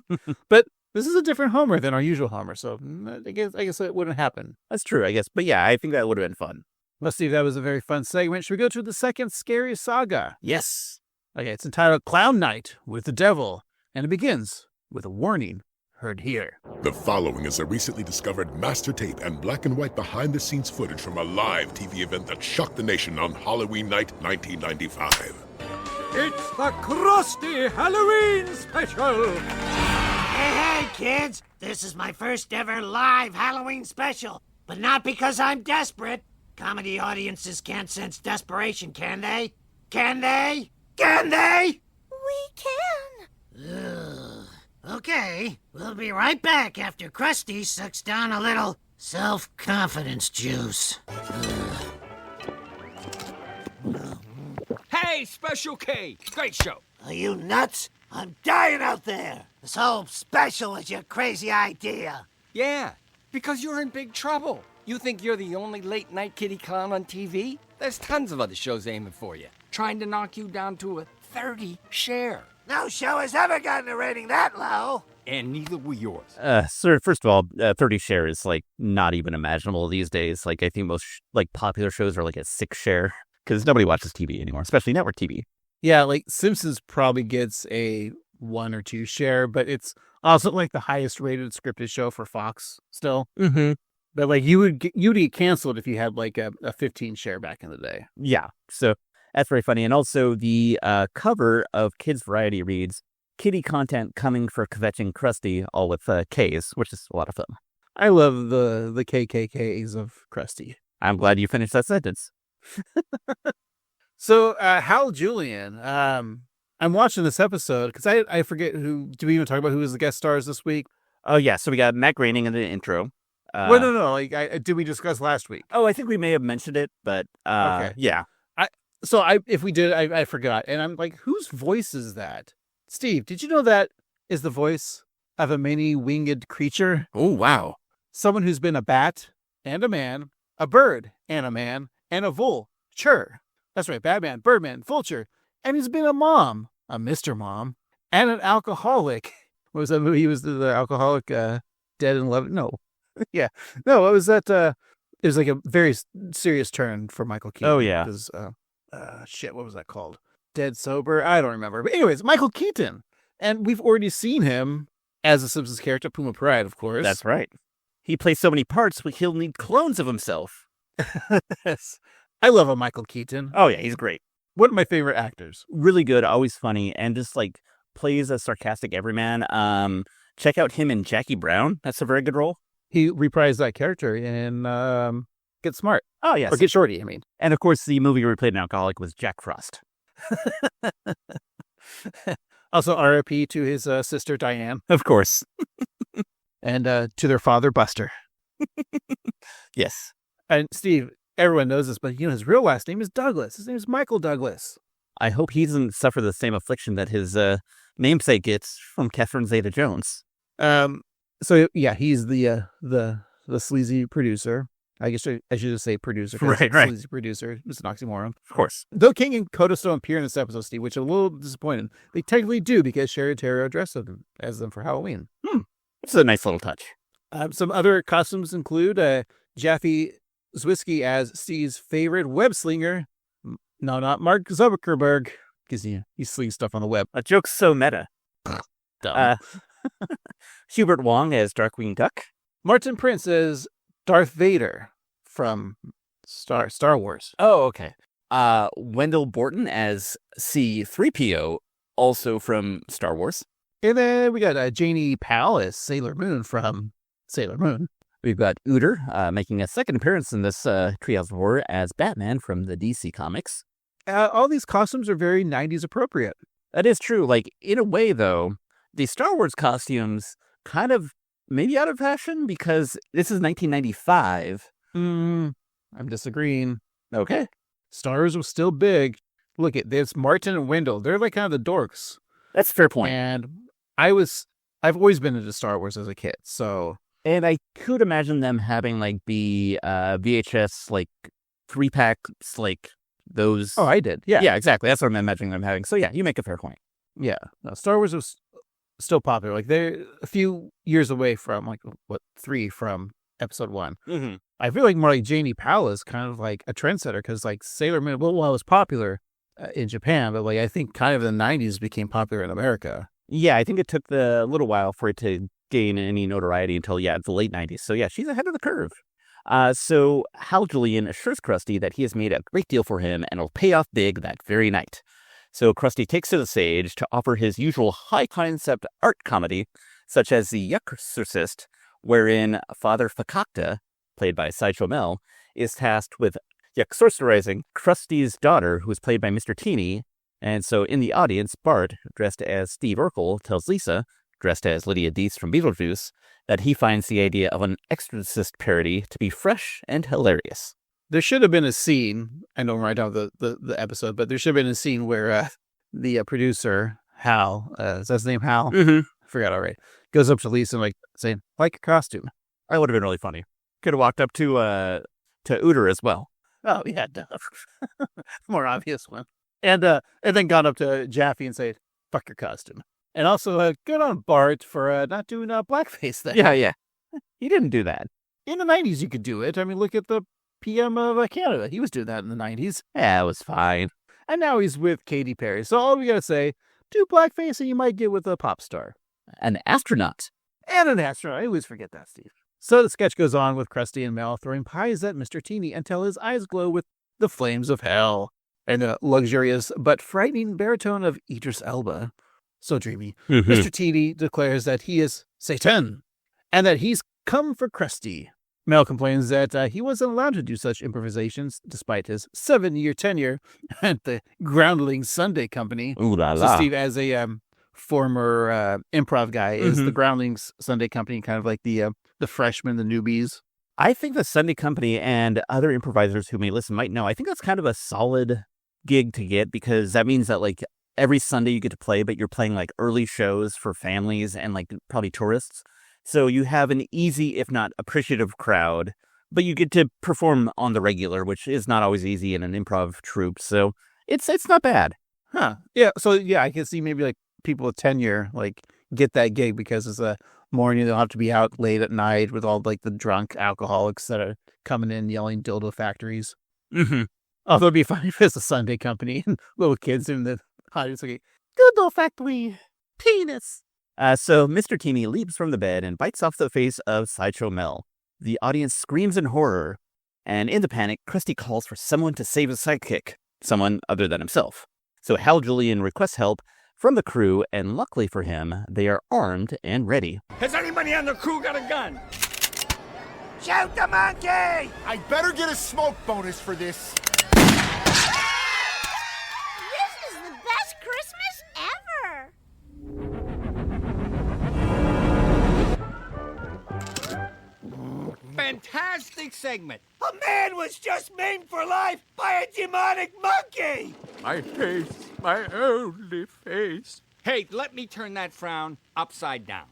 But this is a different Homer than our usual Homer, so I guess it wouldn't happen. That's true, I guess. But yeah, I think that would have been fun. Let's see if that was a very fun segment. Should we go to the second scary saga? Yes. Okay, it's entitled Clown Night with the Devil, and it begins with a warning heard here. The following is a recently discovered master tape and black and white behind-the-scenes footage from a live TV event that shocked the nation on Halloween night 1995. It's the Krusty Halloween Special! Hey, kids! This is my first ever live Halloween special. But not because I'm desperate. Comedy audiences can't sense desperation, can they? Can they? Can they? We can. Ugh. Okay, we'll be right back after Krusty sucks down a little self-confidence juice. Hey, Special K! Great show. Are you nuts? I'm dying out there. This whole special is your crazy idea. Yeah, because you're in big trouble. You think you're the only late-night kitty clown on TV? There's tons of other shows aiming for you, trying to knock you down to a 30 share. No show has ever gotten a rating that low. And neither will yours. Sir, first of all, 30 share is like not even imaginable these days. Like I think most like popular shows are like a 6 share because nobody watches TV anymore, especially network TV. Yeah, like Simpsons probably gets a 1 or 2 share, but it's also like the highest rated scripted show for Fox still. Mm-hmm. But like you'd get canceled if you had like a 15 share back in the day. Yeah, so that's very funny. And also the cover of Kids Variety reads, "Kitty content coming for kvetching Krusty," all with K's, which is a lot of fun. I love the KKKs of Krusty. I'm glad you finished that sentence. So, Hal Julian, I'm watching this episode because I forget who. Do we even talk about who was the guest stars this week? Oh, yeah. So we got Matt Groening in the intro. Well, no. Like, did we discuss last week? Oh, I think we may have mentioned it, but Okay. Yeah. If we did, I forgot. And I'm like, whose voice is that? Steve, did you know that is the voice of a many-winged creature? Oh, wow. Someone who's been a bat and a man, a bird and a man, and a vulture. That's right, Batman, Birdman, Vulture. And he's been a mom, a Mr. Mom, and an alcoholic. What was that movie? He was the alcoholic, Dead in Love. No. Yeah. No, what was that? It was like a very serious turn for Michael Keaton. Oh, yeah. Because, shit, what was that called? Dead Sober? I don't remember. But anyways, Michael Keaton. And we've already seen him as a Simpsons character, Puma Pride, of course. That's right. He plays so many parts, he'll need clones of himself. Yes. I love a Michael Keaton. Oh, yeah, he's great. One of my favorite actors. Really good, always funny, and just like plays a sarcastic everyman. Check out him in Jackie Brown. That's a very good role. He reprised that character in Get Smart. Oh, yes. Or Get Shorty, I mean. And of course, the movie where he played an alcoholic was Jack Frost. Also, RIP to his sister, Diane. Of course. And to their father, Buster. Yes. And Steve, everyone knows this, but his real last name is Douglas. His name is Michael Douglas. I hope he doesn't suffer the same affliction that his namesake gets from Catherine Zeta-Jones. So yeah, he's the sleazy producer. I guess I should just say producer. Right. Sleazy producer. It's an oxymoron. Of course. Though King and Kodos don't appear in this episode, Steve, which I'm a little disappointed. They technically do because Sherry Terrio dressed as them for Halloween. It's a nice little touch. Some other costumes include Jaffe Zwisky as Steve's favorite web slinger. No, not Mark Zuckerberg, because he slings stuff on the web. A joke's so meta. Dumb. Hubert Wong as Darkwing Duck. Martin Prince as Darth Vader from Star Wars. Oh, okay. Wendell Borton as C-3PO, also from Star Wars. And then we got Janie Powell as Sailor Moon from Sailor Moon. We've got Ooter making a second appearance in this Treehouse of Horror as Batman from the DC Comics. All these costumes are very 90s appropriate. That is true. Like, in a way, though, the Star Wars costumes kind of maybe out of fashion because this is 1995. I'm disagreeing. Okay. Star Wars was still big. Look at this, Martin and Wendell. They're like kind of the dorks. That's a fair point. And I've always been into Star Wars as a kid, so. And I could imagine them having like the VHS like 3-packs, like those. Oh, I did. Yeah. Yeah, exactly. That's what I'm imagining them having. So yeah, you make a fair point. Yeah. No, Star Wars was still popular. Like they're a few years away from 3 from episode 1. Mm-hmm. I feel like more like Janie Powell is kind of like a trendsetter because like Sailor Moon, well, it was popular in Japan, but like I think kind of in the 90s became popular in America. Yeah, I think it took a little while for it to gain any notoriety until, the late 90s. So yeah, she's ahead of the curve. So Hal Julian assures Krusty that he has made a great deal for him and will pay off big that very night. So Krusty takes to the stage to offer his usual high-concept art comedy, such as The Yuxorcist, wherein Father Fakakta, played by Sideshow Mel, is tasked with Yuxorcerizing Krusty's daughter, who is played by Mr. Teeny. And so in the audience, Bart, dressed as Steve Urkel, tells Lisa, dressed as Lydia Deetz from Beetlejuice, that he finds the idea of an Exorcist parody to be fresh and hilarious. There should have been a scene. I don't write down the episode, but there should have been a scene where the producer Hal, is that his name Hal? Mm-hmm. I forgot already. Goes up to Lisa and like saying, "Like your costume." That would have been really funny. Could have walked up to Uter as well. Oh yeah, duh. More obvious one. And then gone up to Jaffe and said, "Fuck your costume." And also good on Bart for not doing blackface then. Yeah. He didn't do that. In the 90s, you could do it. I mean, look at the PM of Canada. He was doing that in the 90s. Yeah, it was fine. And now he's with Katy Perry. So all we got to say, do blackface and you might get with a pop star. An astronaut. And an astronaut. I always forget that, Steve. So the sketch goes on with Krusty and Mel throwing pies at Mr. Teeny until his eyes glow with the flames of hell. And a luxurious but frightening baritone of Idris Elba. So dreamy. Mr. Teeny declares that he is Satan and that he's come for Krusty. Mel complains that he wasn't allowed to do such improvisations despite his 7-year tenure at the Groundling Sunday Company. Ooh la la. So Steve, as a former improv guy, is the Groundlings Sunday Company kind of like the freshmen, the newbies? I think the Sunday Company and other improvisers who may listen might know. I think that's kind of a solid gig to get because that means that like every Sunday you get to play, but you're playing like early shows for families and like probably tourists. So you have an easy, if not appreciative crowd, but you get to perform on the regular, which is not always easy in an improv troupe. So it's not bad. Huh. Yeah. So yeah, I can see maybe like people with tenure like get that gig because it's a morning. They'll have to be out late at night with all like the drunk alcoholics that are coming in yelling dildo factories. Mm-hmm. Although it'd be funny if it's a Sunday Company and little kids in the audience like, dildo factory, penis. So Mr. Teeny leaps from the bed and bites off the face of Sideshow Mel. The audience screams in horror, and in the panic, Krusty calls for someone to save his sidekick, someone other than himself. So Hal Julian requests help from the crew, and luckily for him, they are armed and ready. Has anybody on the crew got a gun? Shoot the monkey! I better get a smoke bonus for this. This is the best Christmas ever! Fantastic segment. A man was just maimed for life by a demonic monkey! My face, my only face. Hey, let me turn that frown upside down.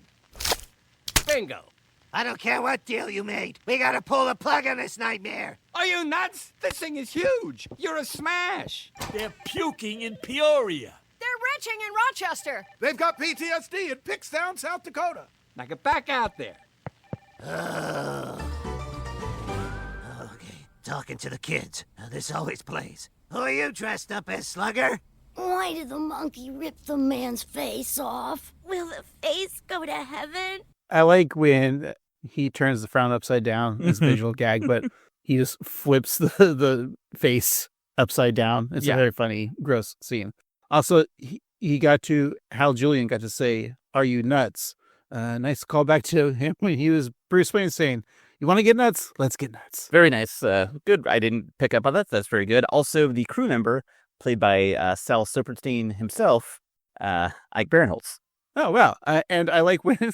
Bingo. I don't care what deal you made. We gotta pull the plug on this nightmare. Are you nuts? This thing is huge. You're a smash. They're puking in Peoria. They're retching in Rochester. They've got PTSD in Pickstown, South Dakota. Now get back out there. Okay, talking to the kids. Now, this always plays. Who are you dressed up as, Slugger? Why did the monkey rip the man's face off? Will the face go to heaven? I like when he turns the frown upside down, this visual gag, but he just flips the face upside down. It's a very funny, gross scene. Also, Hal Julian got to say, "Are you nuts?" Nice callback to him when he was Bruce Wayne saying, "You want to get nuts? Let's get nuts." Very nice. Good. I didn't pick up on that. That's very good. Also, the crew member, played by Sal Silverstein himself, Ike Barinholtz. Oh, wow. And I like when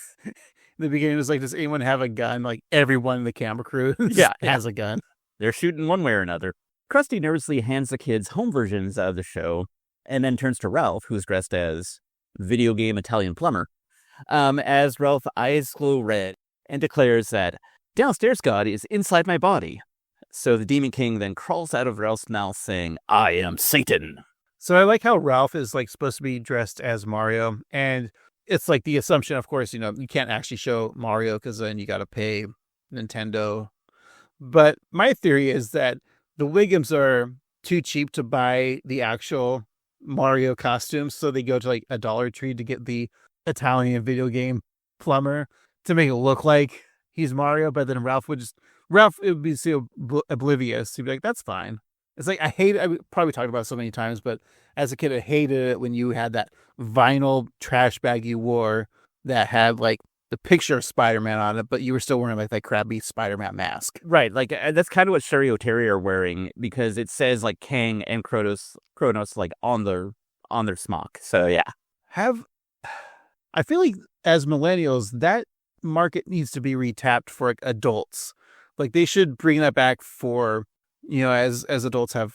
the beginning was like, does anyone have a gun? Like everyone in the camera crew has a gun. They're shooting one way or another. Krusty nervously hands the kids home versions of the show and then turns to Ralph, who's dressed as video game Italian plumber. As Ralph eyes glow red and declares that downstairs God is inside my body. So the Demon King then crawls out of Ralph's mouth saying, "I am Satan." So I like how Ralph is like supposed to be dressed as Mario, and it's like the assumption, of course, you can't actually show Mario because then you got to pay Nintendo. But my theory is that the Wiggums are too cheap to buy the actual Mario costumes, so they go to like a Dollar Tree to get the Italian video game plumber to make it look like he's Mario. But then Ralph would be so oblivious. He'd be like, "That's fine." It's like, I probably talked about it so many times, but as a kid, I hated it when you had that vinyl trash bag you wore that had like the picture of Spider-Man on it, but you were still wearing like that crappy Spider-Man mask. Right. Like that's kind of what Sherry O'Terry are wearing because it says like Kang and Kronos like on their smock. So yeah. I feel like as millennials, that market needs to be retapped for like, adults. Like they should bring that back for as adults I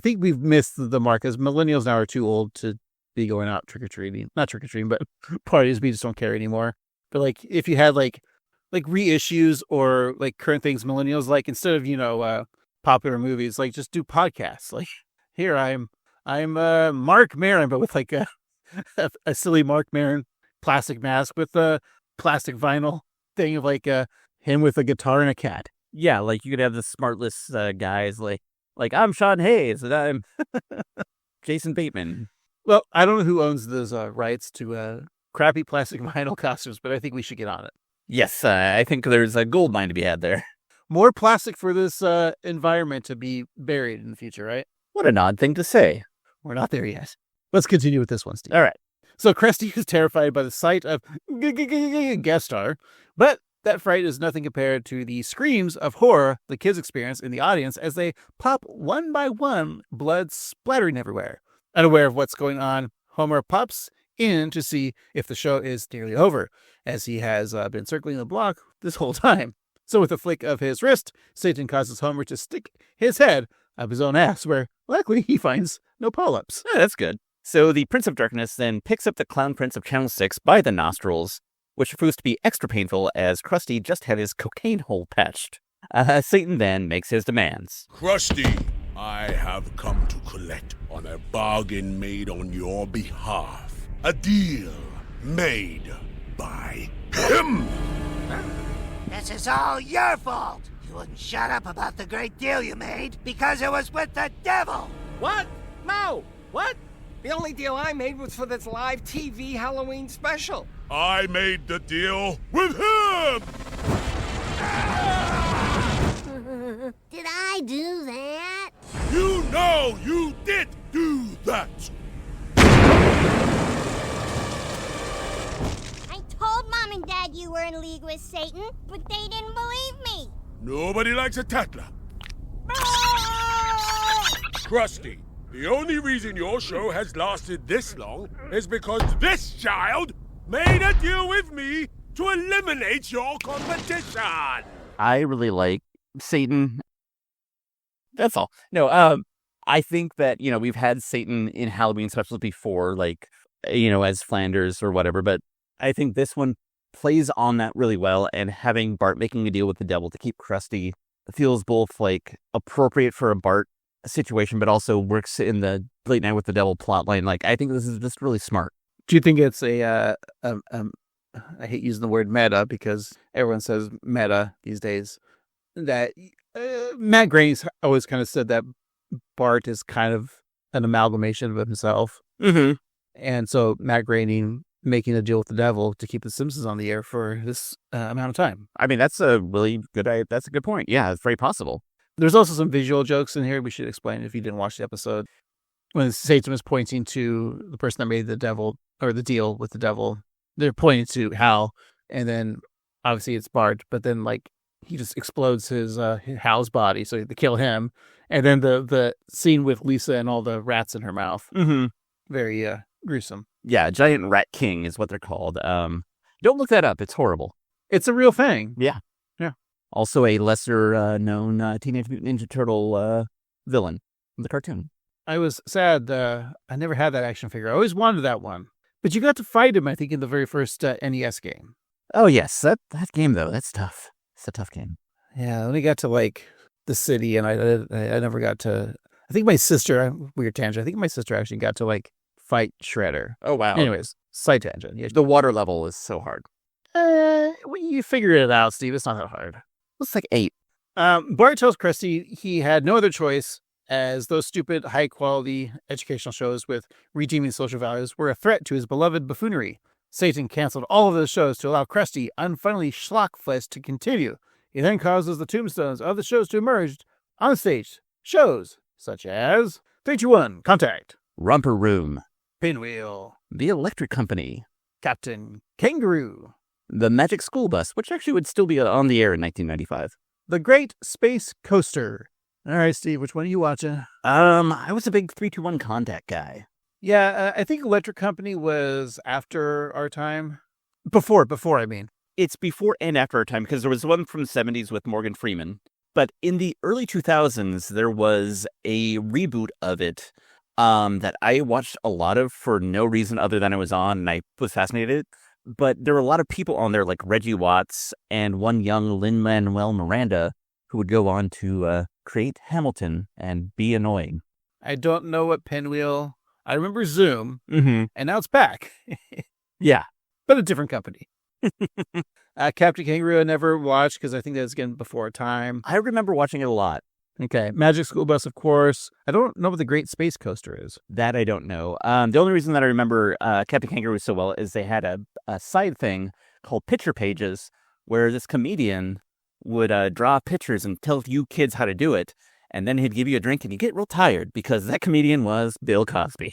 think we've missed the mark, as millennials now are too old to be going out not trick-or-treating, but parties we just don't care anymore. But like, if you had like reissues or like current things millennials like, instead of, popular movies, like just do podcasts. Like, here I'm Mark Maron, but with like a silly Mark Maron plastic mask with a plastic vinyl thing of like him with a guitar and a cat. Yeah, like you could have the smartless guys like I'm Sean Hayes and I'm Jason Bateman. Well, I don't know who owns those rights to crappy plastic vinyl costumes, but I think we should get on it. Yes, I think there's a gold mine to be had there. More plastic for this environment to be buried in the future, right? What an odd thing to say. We're not there yet. Let's continue with this one, Steve. All right. So Krusty is terrified by the sight of guest star, but that fright is nothing compared to the screams of horror the kids experience in the audience as they pop one by one, blood splattering everywhere. Unaware of what's going on, Homer pops in to see if the show is nearly over, as he has been circling the block this whole time. So with a flick of his wrist, Satan causes Homer to stick his head up his own ass, where luckily he finds no polyps. Yeah, that's good. So the Prince of Darkness then picks up the Clown Prince of Channel 6 by the nostrils, which proves to be extra painful as Krusty just had his cocaine hole patched. Satan then makes his demands. Krusty, I have come to collect on a bargain made on your behalf. A deal made by him. This is all your fault. You wouldn't shut up about the great deal you made because it was with the devil. What? No. What? The only deal I made was for this live TV Halloween special. I made the deal with him! Did I do that? You know you did do that! I told Mom and Dad you were in league with Satan, but they didn't believe me. Nobody likes a tattler. Krusty, the only reason your show has lasted this long is because this child made a deal with me to eliminate your competition. I really like Satan. That's all. No, I think that, we've had Satan in Halloween specials before, like, as Flanders or whatever, but I think this one plays on that really well, and having Bart making a deal with the devil to keep Krusty feels both like appropriate for a Bart situation, but also works in the Late Night with the Devil plotline. Like, I think this is just really smart. Do you think it's I hate using the word meta because everyone says meta these days, that Matt Groening's always kind of said that Bart is kind of an amalgamation of himself. Mm-hmm. And so Matt Groening making a deal with the devil to keep the Simpsons on the air for this amount of time. I mean, that's a good point. Yeah, it's very possible. There's also some visual jokes in here we should explain if you didn't watch the episode. When Satan is pointing to the person that made the devil, or the deal with the devil, they're pointing to Hal, and then obviously it's Bart, but then like he just explodes his Hal's body, so they kill him, and then the scene with Lisa and all the rats in her mouth, very gruesome. Yeah, Giant Rat King is what they're called. Don't look that up; it's horrible. It's a real thing. Yeah. Also, a lesser known Teenage Mutant Ninja Turtle villain in the cartoon. I was sad I never had that action figure. I always wanted that one. But you got to fight him, I think, in the very first NES game. Oh, yes. That game, though, that's tough. It's a tough game. Yeah, I only got to, like, the city, and I never got to... I think my sister... Weird tangent. I think my sister actually got to, like, fight Shredder. Oh, wow. Anyways, side tangent. Yeah. The water level is so hard. You figured it out, Steve. It's not that hard. It's like 8. Bart tells Krusty he had no other choice, as those stupid, high-quality educational shows with redeeming social values were a threat to his beloved buffoonery. Satan canceled all of those shows to allow Krusty unfunnily schlockfest to continue. He then causes the tombstones of the shows to emerge on stage. Shows such as 321 Contact, Romper Room, Pinwheel, The Electric Company, Captain Kangaroo, The Magic School Bus, which actually would still be on the air in 1995. The Great Space Coaster. All right, Steve, which one are you watching? I was a big 321 Contact guy. Yeah, I think Electric Company was after our time. Before, I mean. It's before and after our time, because there was one from the 70s with Morgan Freeman. But in the early 2000s, there was a reboot of it that I watched a lot of for no reason other than it was on, and I was fascinated. But there were a lot of people on there, like Reggie Watts and one young Lin-Manuel Miranda, who would go on to create Hamilton and be annoying. I don't know what Pinwheel. I remember Zoom, Mm-hmm. and now it's back. Yeah. But a different company. Captain Kangaroo I never watched because I think that was again before time. I remember watching it a lot. Okay. Magic School Bus, of course. I don't know what the Great Space Coaster is. That I don't know. The only reason that I remember Captain Kangaroo so well is they had a side thing called Picture Pages, where this comedian would draw pictures and tell you kids how to do it, and then he'd give you a drink and you get real tired because that comedian was Bill Cosby.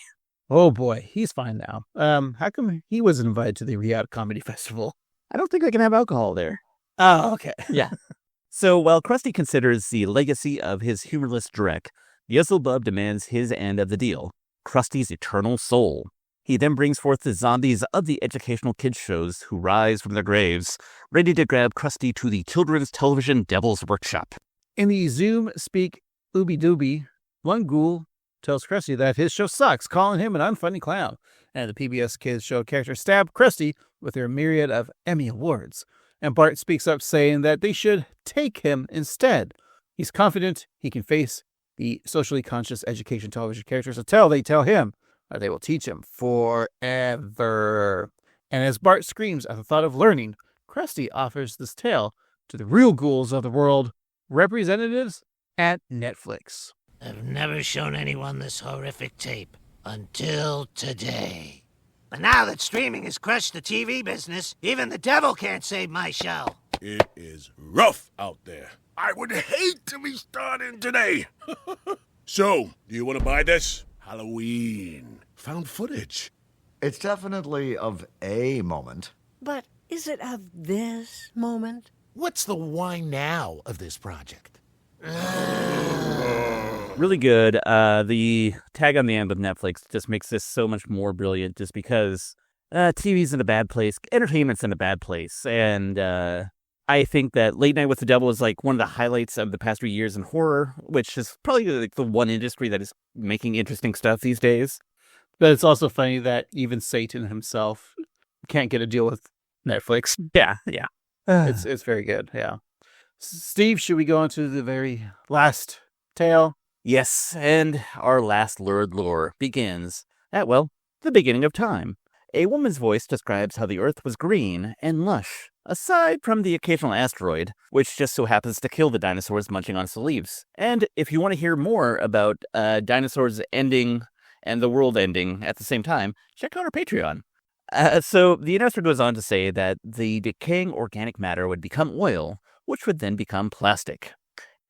Oh boy, he's fine now. How come he wasn't invited to the Riyadh Comedy Festival? I don't think they can have alcohol there. Oh, okay. Yeah. So while Krusty considers the legacy of his humorless Drek, Yuzzlebub demands his end of the deal, Krusty's eternal soul. He then brings forth the zombies of the educational kids shows who rise from their graves, ready to grab Krusty to the children's television devil's workshop. In the Zoom speak ooby dooby, one ghoul tells Krusty that his show sucks, calling him an unfunny clown. And the PBS Kids show characters stab Krusty with their myriad of Emmy Awards. And Bart speaks up saying that they should take him instead. He's confident he can face the socially conscious education television characters until they tell him that they will teach him forever. And as Bart screams at the thought of learning, Krusty offers this tale to the real ghouls of the world, representatives at Netflix. I've never shown anyone this horrific tape until today. But now that streaming has crushed the TV business, even the devil can't save my show. It is rough out there. I would hate to be starting today. So, do you want to buy this? Halloween. Found footage. It's definitely of a moment. But is it of this moment? What's the why now of this project? Really good. The tag on the end of Netflix just makes this so much more brilliant just because TV's in a bad place, entertainment's in a bad place, and I think that Late Night with the Devil is like one of the highlights of the past 3 years in horror, which is probably like the one industry that is making interesting stuff these days. But it's also funny that even Satan himself can't get a deal with Netflix. Yeah. It's very good, yeah. Steve, should we go on to the very last tale? Yes, and our last lurid lore begins at, well, the beginning of time. A woman's voice describes how the Earth was green and lush, aside from the occasional asteroid, which just so happens to kill the dinosaurs munching on its leaves. And if you want to hear more about dinosaurs ending and the world ending at the same time, check out our Patreon. So the announcer goes on to say that the decaying organic matter would become oil, which would then become plastic.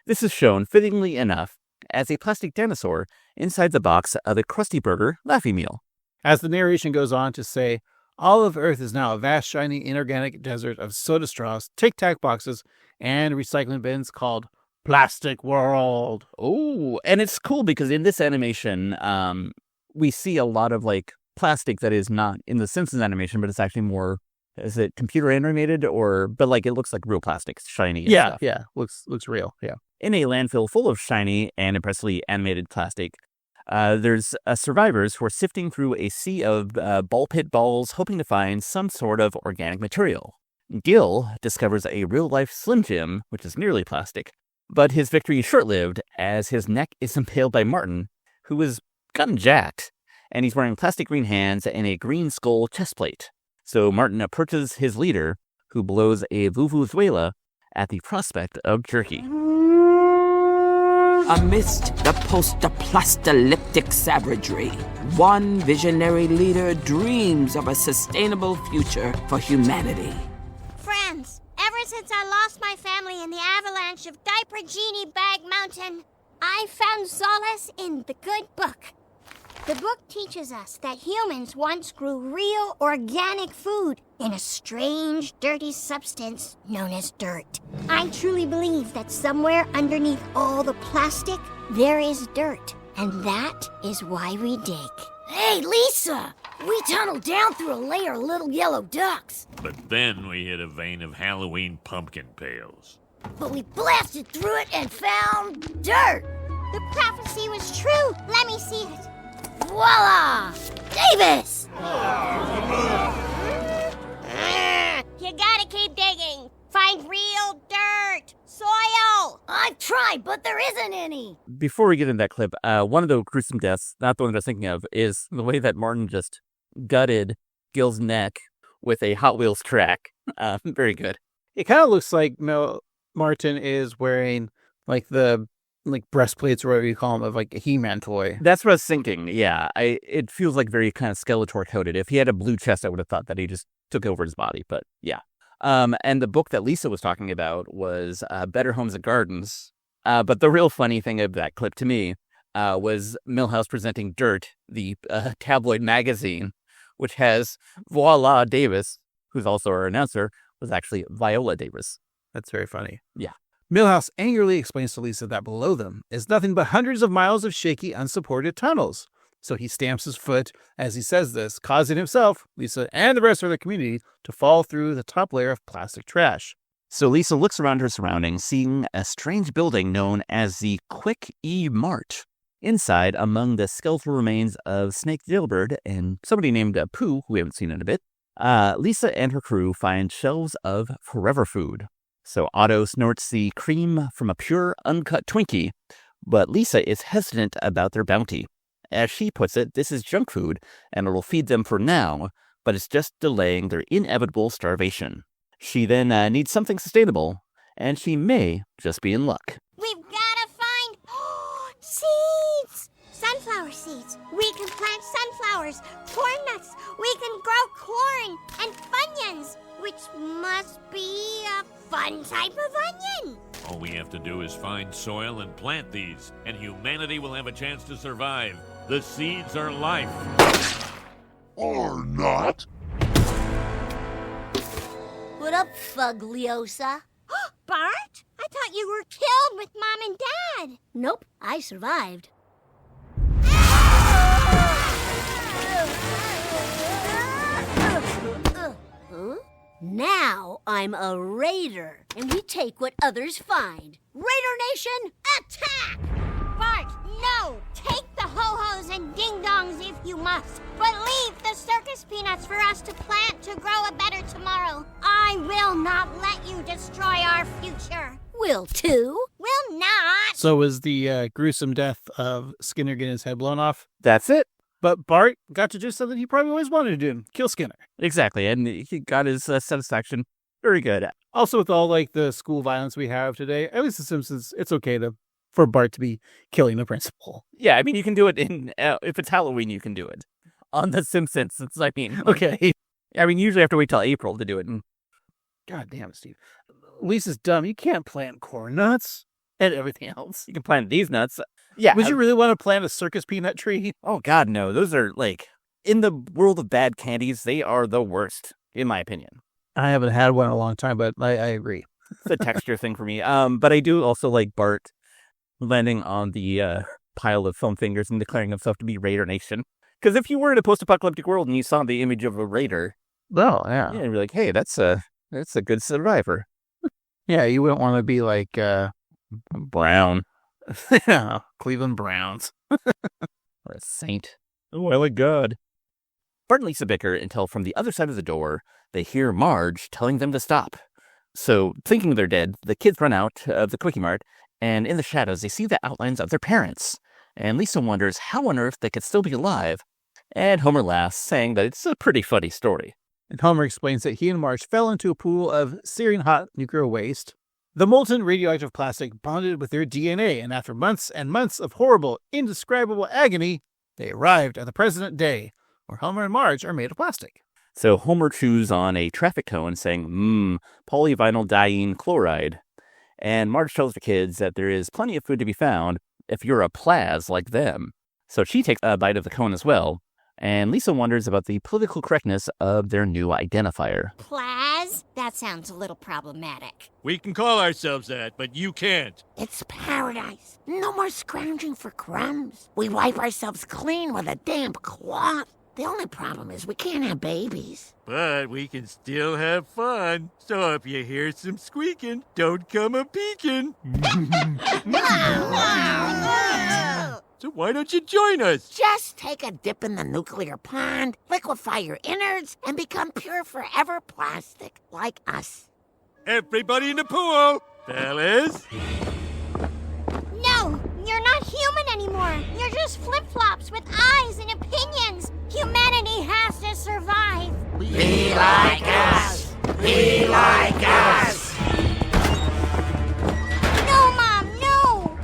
This is shown, fittingly enough, as a plastic dinosaur inside the box of a Krusty Burger Laffy Meal. As the narration goes on to say, all of Earth is now a vast, shiny, inorganic desert of soda straws, tic-tac boxes, and recycling bins called Plastic World. Oh, and it's cool because in this animation, we see a lot of like plastic that is not in the Simpsons animation, but it's actually more, is it computer animated but like it looks like real plastic, it's shiny and stuff. Yeah, looks real, yeah. In a landfill full of shiny and impressively animated plastic, there's survivors who are sifting through a sea of ball pit balls hoping to find some sort of organic material. Gil discovers a real-life Slim Jim, which is nearly plastic, but his victory is short-lived as his neck is impaled by Martin, who is gotten jacked, and he's wearing plastic green hands and a green skull chestplate. So Martin approaches his leader, who blows a vuvuzuela at the prospect of jerky. Amidst the post-apocalyptic savagery, one visionary leader dreams of a sustainable future for humanity. Friends, ever since I lost my family in the avalanche of Diaper Genie Bag Mountain, I found solace in the good book. The book teaches us that humans once grew real organic food in a strange, dirty substance known as dirt. I truly believe that somewhere underneath all the plastic, there is dirt. And that is why we dig. Hey, Lisa! We tunneled down through a layer of little yellow ducks. But then we hit a vein of Halloween pumpkin pails. but we blasted through it and found dirt. The prophecy was true. Let me see it. Voila! Davis! You gotta keep digging. Find real dirt, soil. I've tried, but there isn't any. Before we get into that clip, one of the gruesome deaths, not the one that I was thinking of, is the way that Martin just gutted Gil's neck with a Hot Wheels track. Very good. It kind of looks like Martin is wearing like the breastplates or whatever you call them of like a He-Man toy. That's what I was thinking. Yeah, it feels like very kind of Skeletor coated. If he had a blue chest, I would have thought that he just took over his body. But yeah. And the book that Lisa was talking about was Better Homes and Gardens. But the real funny thing of that clip to me was Milhouse presenting Dirt, the tabloid magazine, which has Voila Davis, who's also our announcer, was actually Viola Davis. That's very funny. Yeah. Milhouse angrily explains to Lisa that below them is nothing but hundreds of miles of shaky, unsupported tunnels. So he stamps his foot as he says this, causing himself, Lisa, and the rest of the community to fall through the top layer of plastic trash. So Lisa looks around her surroundings, seeing a strange building known as the Quick E Mart. Inside, among the skeletal remains of Snake Jailbird and somebody named Pooh, who we haven't seen in a bit, Lisa and her crew find shelves of forever food. So Otto snorts the cream from a pure, uncut Twinkie, but Lisa is hesitant about their bounty. As she puts it, this is junk food, and it'll feed them for now, but it's just delaying their inevitable starvation. She then needs something sustainable, and she may just be in luck. We've gotta find seeds! Sunflower seeds. We can plant sunflowers, corn nuts. We can grow corn and Funyuns, which must be a fun type of onion. All we have to do is find soil and plant these, and humanity will have a chance to survive. The seeds are life. Or not. What up, Fugliosa? Bart? I thought you were killed with Mom and Dad. Nope, I survived. Now I'm a raider, and we take what others find. Raider Nation, attack! Bart, no! Take the ho-hos and ding-dongs if you must, but leave the circus peanuts for us to plant to grow a better tomorrow. I will not let you destroy our future. Will too. Will not. So was the gruesome death of Skinner getting his head blown off. That's it. But Bart got to do something he probably always wanted to do, kill Skinner. Exactly, and he got his satisfaction. Very good. Also, with all like the school violence we have today, at least the Simpsons, it's okay for Bart to be killing the principal. Yeah, I mean, you can do it in, if it's Halloween, you can do it. On The Simpsons, Okay. I mean, usually I have to wait till April to do it. God damn it, Steve. Lisa's dumb. You can't plant corn nuts and everything else. You can plant these nuts. Yeah. Would you really want to plant a circus peanut tree? Oh, God, no. Those are, like, in the world of bad candies, they are the worst, in my opinion. I haven't had one in a long time, but I agree. It's a texture thing for me. But I do also like Bart landing on the pile of foam fingers and declaring himself to be Raider Nation. Because if you were in a post-apocalyptic world and you saw the image of a raider, oh, yeah, you'd be like, hey, that's a good survivor. Yeah, you wouldn't want to be like Brown. Yeah, Cleveland Browns. Or a saint. Oh, I like God. Bart and Lisa bicker until from the other side of the door, they hear Marge telling them to stop. So, thinking they're dead, the kids run out of the Quickie Mart, and in the shadows, they see the outlines of their parents. And Lisa wonders how on earth they could still be alive. And Homer laughs, saying that it's a pretty funny story. And Homer explains that he and Marge fell into a pool of searing hot nuclear waste. The molten radioactive plastic bonded with their DNA, and after months and months of horrible, indescribable agony, they arrived at the present day, where Homer and Marge are made of plastic. So Homer chews on a traffic cone, saying, polyvinyl diene chloride. And Marge tells the kids that there is plenty of food to be found if you're a plaz like them. So she takes a bite of the cone as well. And Lisa wonders about the political correctness of their new identifier. Plaz? That sounds a little problematic. We can call ourselves that, but you can't. It's paradise. No more scrounging for crumbs. We wipe ourselves clean with a damp cloth. The only problem is we can't have babies. But we can still have fun. So if you hear some squeaking, don't come a-peeking. So why don't you join us? Just take a dip in the nuclear pond, liquefy your innards, and become pure forever plastic, like us. Everybody in the pool! Fellas? No, you're not human anymore. You're just flip-flops with eyes and opinions. Humanity has to survive. Be like us! Be like us! No, Mom, no!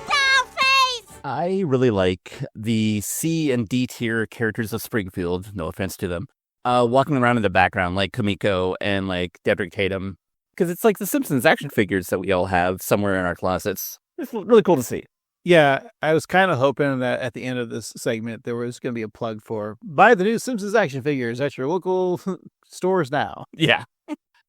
Dollface! I really like the C and D tier characters of Springfield, no offense to them, walking around in the background like Kamiko and like Dedrick Tatum. Because it's like the Simpsons action figures that we all have somewhere in our closets. It's really cool to see. Yeah, I was kind of hoping that at the end of this segment, there was going to be a plug for buy the new Simpsons action figures at your local stores now. Yeah.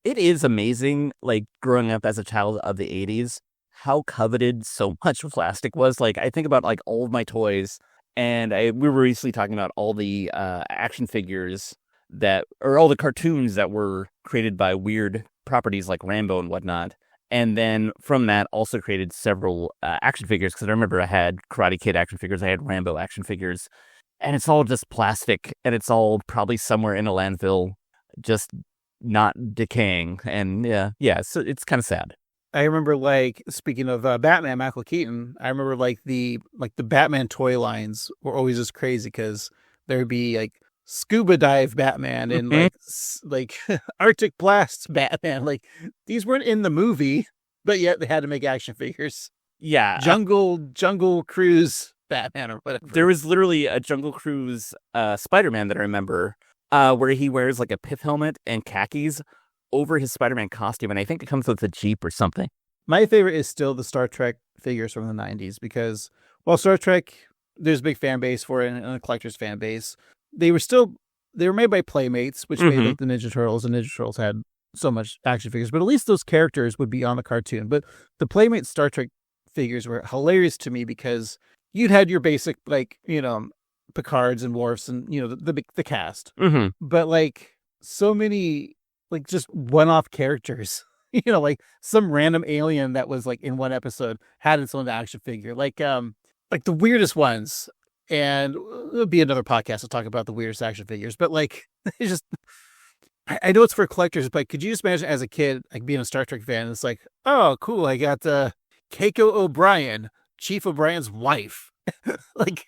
It is amazing, like, growing up as a child of the 80s, how coveted so much plastic was. Like, I think about, like, all of my toys, and we were recently talking about all the action figures or all the cartoons that were created by weird properties like Rambo and whatnot. And then from that also created several action figures, because I remember I had Karate Kid action figures, I had Rambo action figures, and it's all just plastic, and it's all probably somewhere in a landfill, just not decaying. And yeah, so it's kind of sad. I remember, like, speaking of Batman, Michael Keaton, I remember like the Batman toy lines were always just crazy because there would be like scuba dive Batman and like Arctic Blast Batman. Like, these weren't in the movie, but yet they had to make action figures. Yeah. Jungle Cruise Batman or whatever. There was literally a Jungle Cruise Spider-Man that I remember where he wears like a pith helmet and khakis over his Spider-Man costume, and I think it comes with a Jeep or something. My favorite is still the Star Trek figures from the 90s because while Star Trek, there's a big fan base for it and a collector's fan base, they were made by Playmates, which made like the Ninja Turtles, and Ninja Turtles had so much action figures, but at least those characters would be on the cartoon. But the Playmates Star Trek figures were hilarious to me because you'd had your basic, like, you know, Picards and Worfs and, you know, the cast. But like so many, like, just one-off characters, you know, like some random alien that was like in one episode had its own action figure, like the weirdest ones. And there'll be another podcast to talk about the weirdest action figures, but like, it's just, I know it's for collectors, but could you just imagine as a kid, like being a Star Trek fan, it's like, oh, cool, I got Keiko O'Brien, Chief O'Brien's wife, like,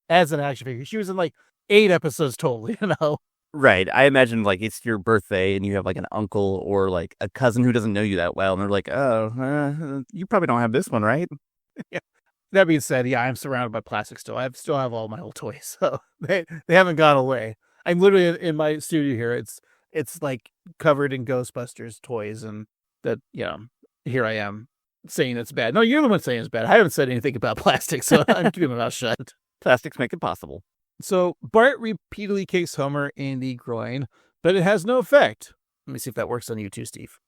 as an action figure. She was in like 8 episodes total, you know? Right. I imagine like it's your birthday and you have like an uncle or like a cousin who doesn't know you that well, and they're like, oh, you probably don't have this one, right? Yeah. That being said, yeah, I'm surrounded by plastic still. I still have all my old toys, so they haven't gone away. I'm literally in my studio here. It's like covered in Ghostbusters toys, and that, here I am saying it's bad. No, you're the one saying it's bad. I haven't said anything about plastic, so I'm keeping my mouth shut. Plastics make it possible. So Bart repeatedly kicks Homer in the groin, but it has no effect. Let me see if that works on you too, Steve.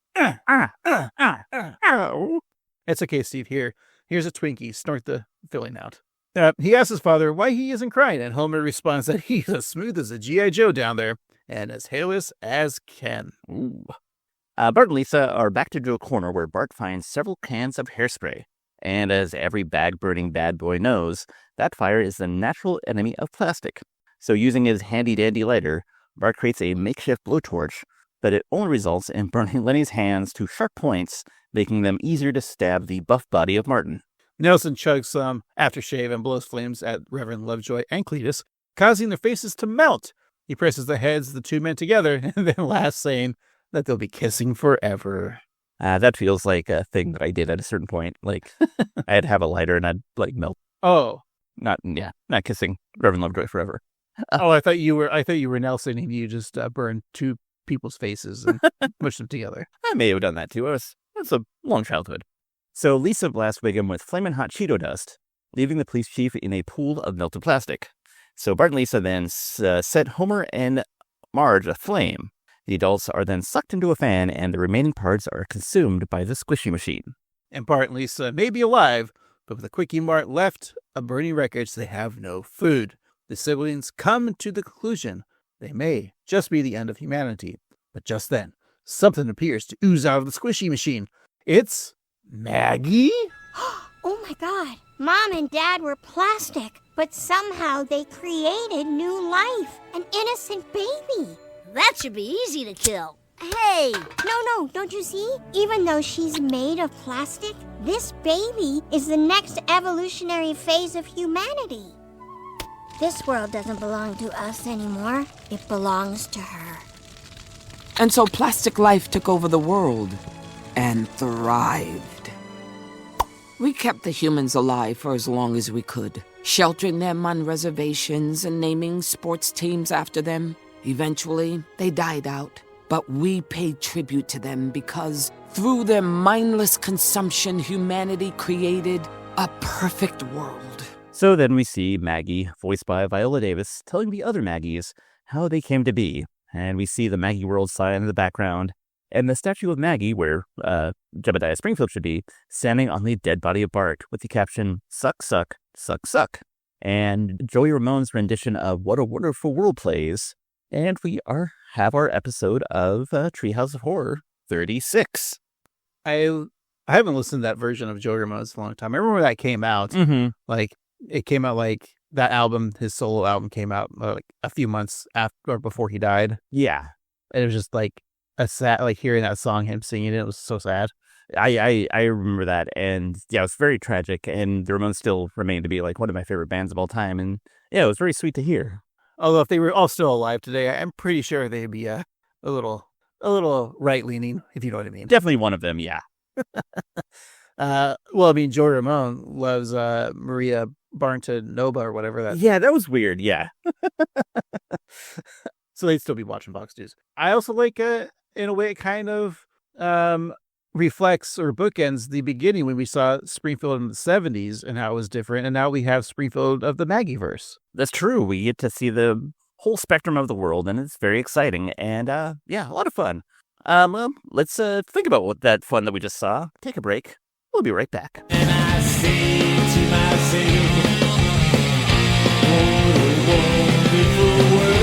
It's okay, Steve. Here's a Twinkie. Snort the filling out. He asks his father why he isn't crying, and Homer responds that he's as smooth as a G.I. Joe down there and as hairless as Ken. Ooh. Bart and Lisa are backed into a corner where Bart finds several cans of hairspray. And as every bag-burning bad boy knows, that fire is the natural enemy of plastic. So using his handy-dandy lighter, Bart creates a makeshift blowtorch, but it only results in burning Lenny's hands to sharp points, making them easier to stab the buff body of Martin. Nelson chugs some aftershave and blows flames at Reverend Lovejoy and Cletus, causing their faces to melt. He presses the heads of the two men together and then laughs, saying that they'll be kissing forever. That feels like a thing that I did at a certain point. Like, I'd have a lighter and I'd, like, melt. Oh. Not kissing Reverend Lovejoy forever. I thought you were Nelson and you just burned two people's faces and mushed them together. I may have done that too. It's a long childhood. So Lisa blasts Wiggum with flaming hot Cheeto dust, leaving the police chief in a pool of melted plastic. So Bart and Lisa then set Homer and Marge aflame. The adults are then sucked into a fan, and the remaining parts are consumed by the squishy machine. And Bart and Lisa may be alive, But with the Quickie Mart left of burning wreckage, they have no food. The siblings come to the conclusion they may just be the end of humanity. But just then, something appears to ooze out of the squishy machine. It's Maggie? Oh my God. Mom and Dad were plastic, but somehow they created new life. An innocent baby. That should be easy to kill. Hey! No, don't you see? Even though she's made of plastic, this baby is the next evolutionary phase of humanity. This world doesn't belong to us anymore. It belongs to her. And so plastic life took over the world and thrived. We kept the humans alive for as long as we could, sheltering them on reservations and naming sports teams after them. Eventually, they died out. But we paid tribute to them because through their mindless consumption, humanity created a perfect world. So then we see Maggie, voiced by Viola Davis, telling the other Maggies how they came to be. And we see the Maggie World sign in the background, and the statue of Maggie, where Jebediah Springfield should be, standing on the dead body of Bart with the caption, "Suck, suck, suck, suck." And Joey Ramone's rendition of What a Wonderful World plays. And we have our episode of Treehouse of Horror 36. I haven't listened to that version of Joey Ramone's in a long time. I remember when that came out. Mm-hmm. Like, it came out like that album, his solo album came out like a few months after or before he died. Yeah. And it was just like a sad, like hearing that song, him singing it was so sad. I remember that. And yeah, it was very tragic. And the Ramones still remain to be like one of my favorite bands of all time. And yeah, it was very sweet to hear. Although if they were all still alive today, I'm pretty sure they'd be a little right-leaning, if you know what I mean. Definitely one of them, yeah. Well, I mean, Joey Ramone loves Maria Bartonova or whatever that. Yeah, that was weird, yeah. So they'd still be watching Box News. I also like, in a way, it kind of reflects or bookends the beginning when we saw Springfield in the 70s and how it was different. And now we have Springfield of the Maggieverse. That's true. We get to see the whole spectrum of the world, and it's very exciting. And yeah, a lot of fun. Well, let's think about what that fun that we just saw. Take a break. We'll be right back. And I say to myself, what a wonderful world.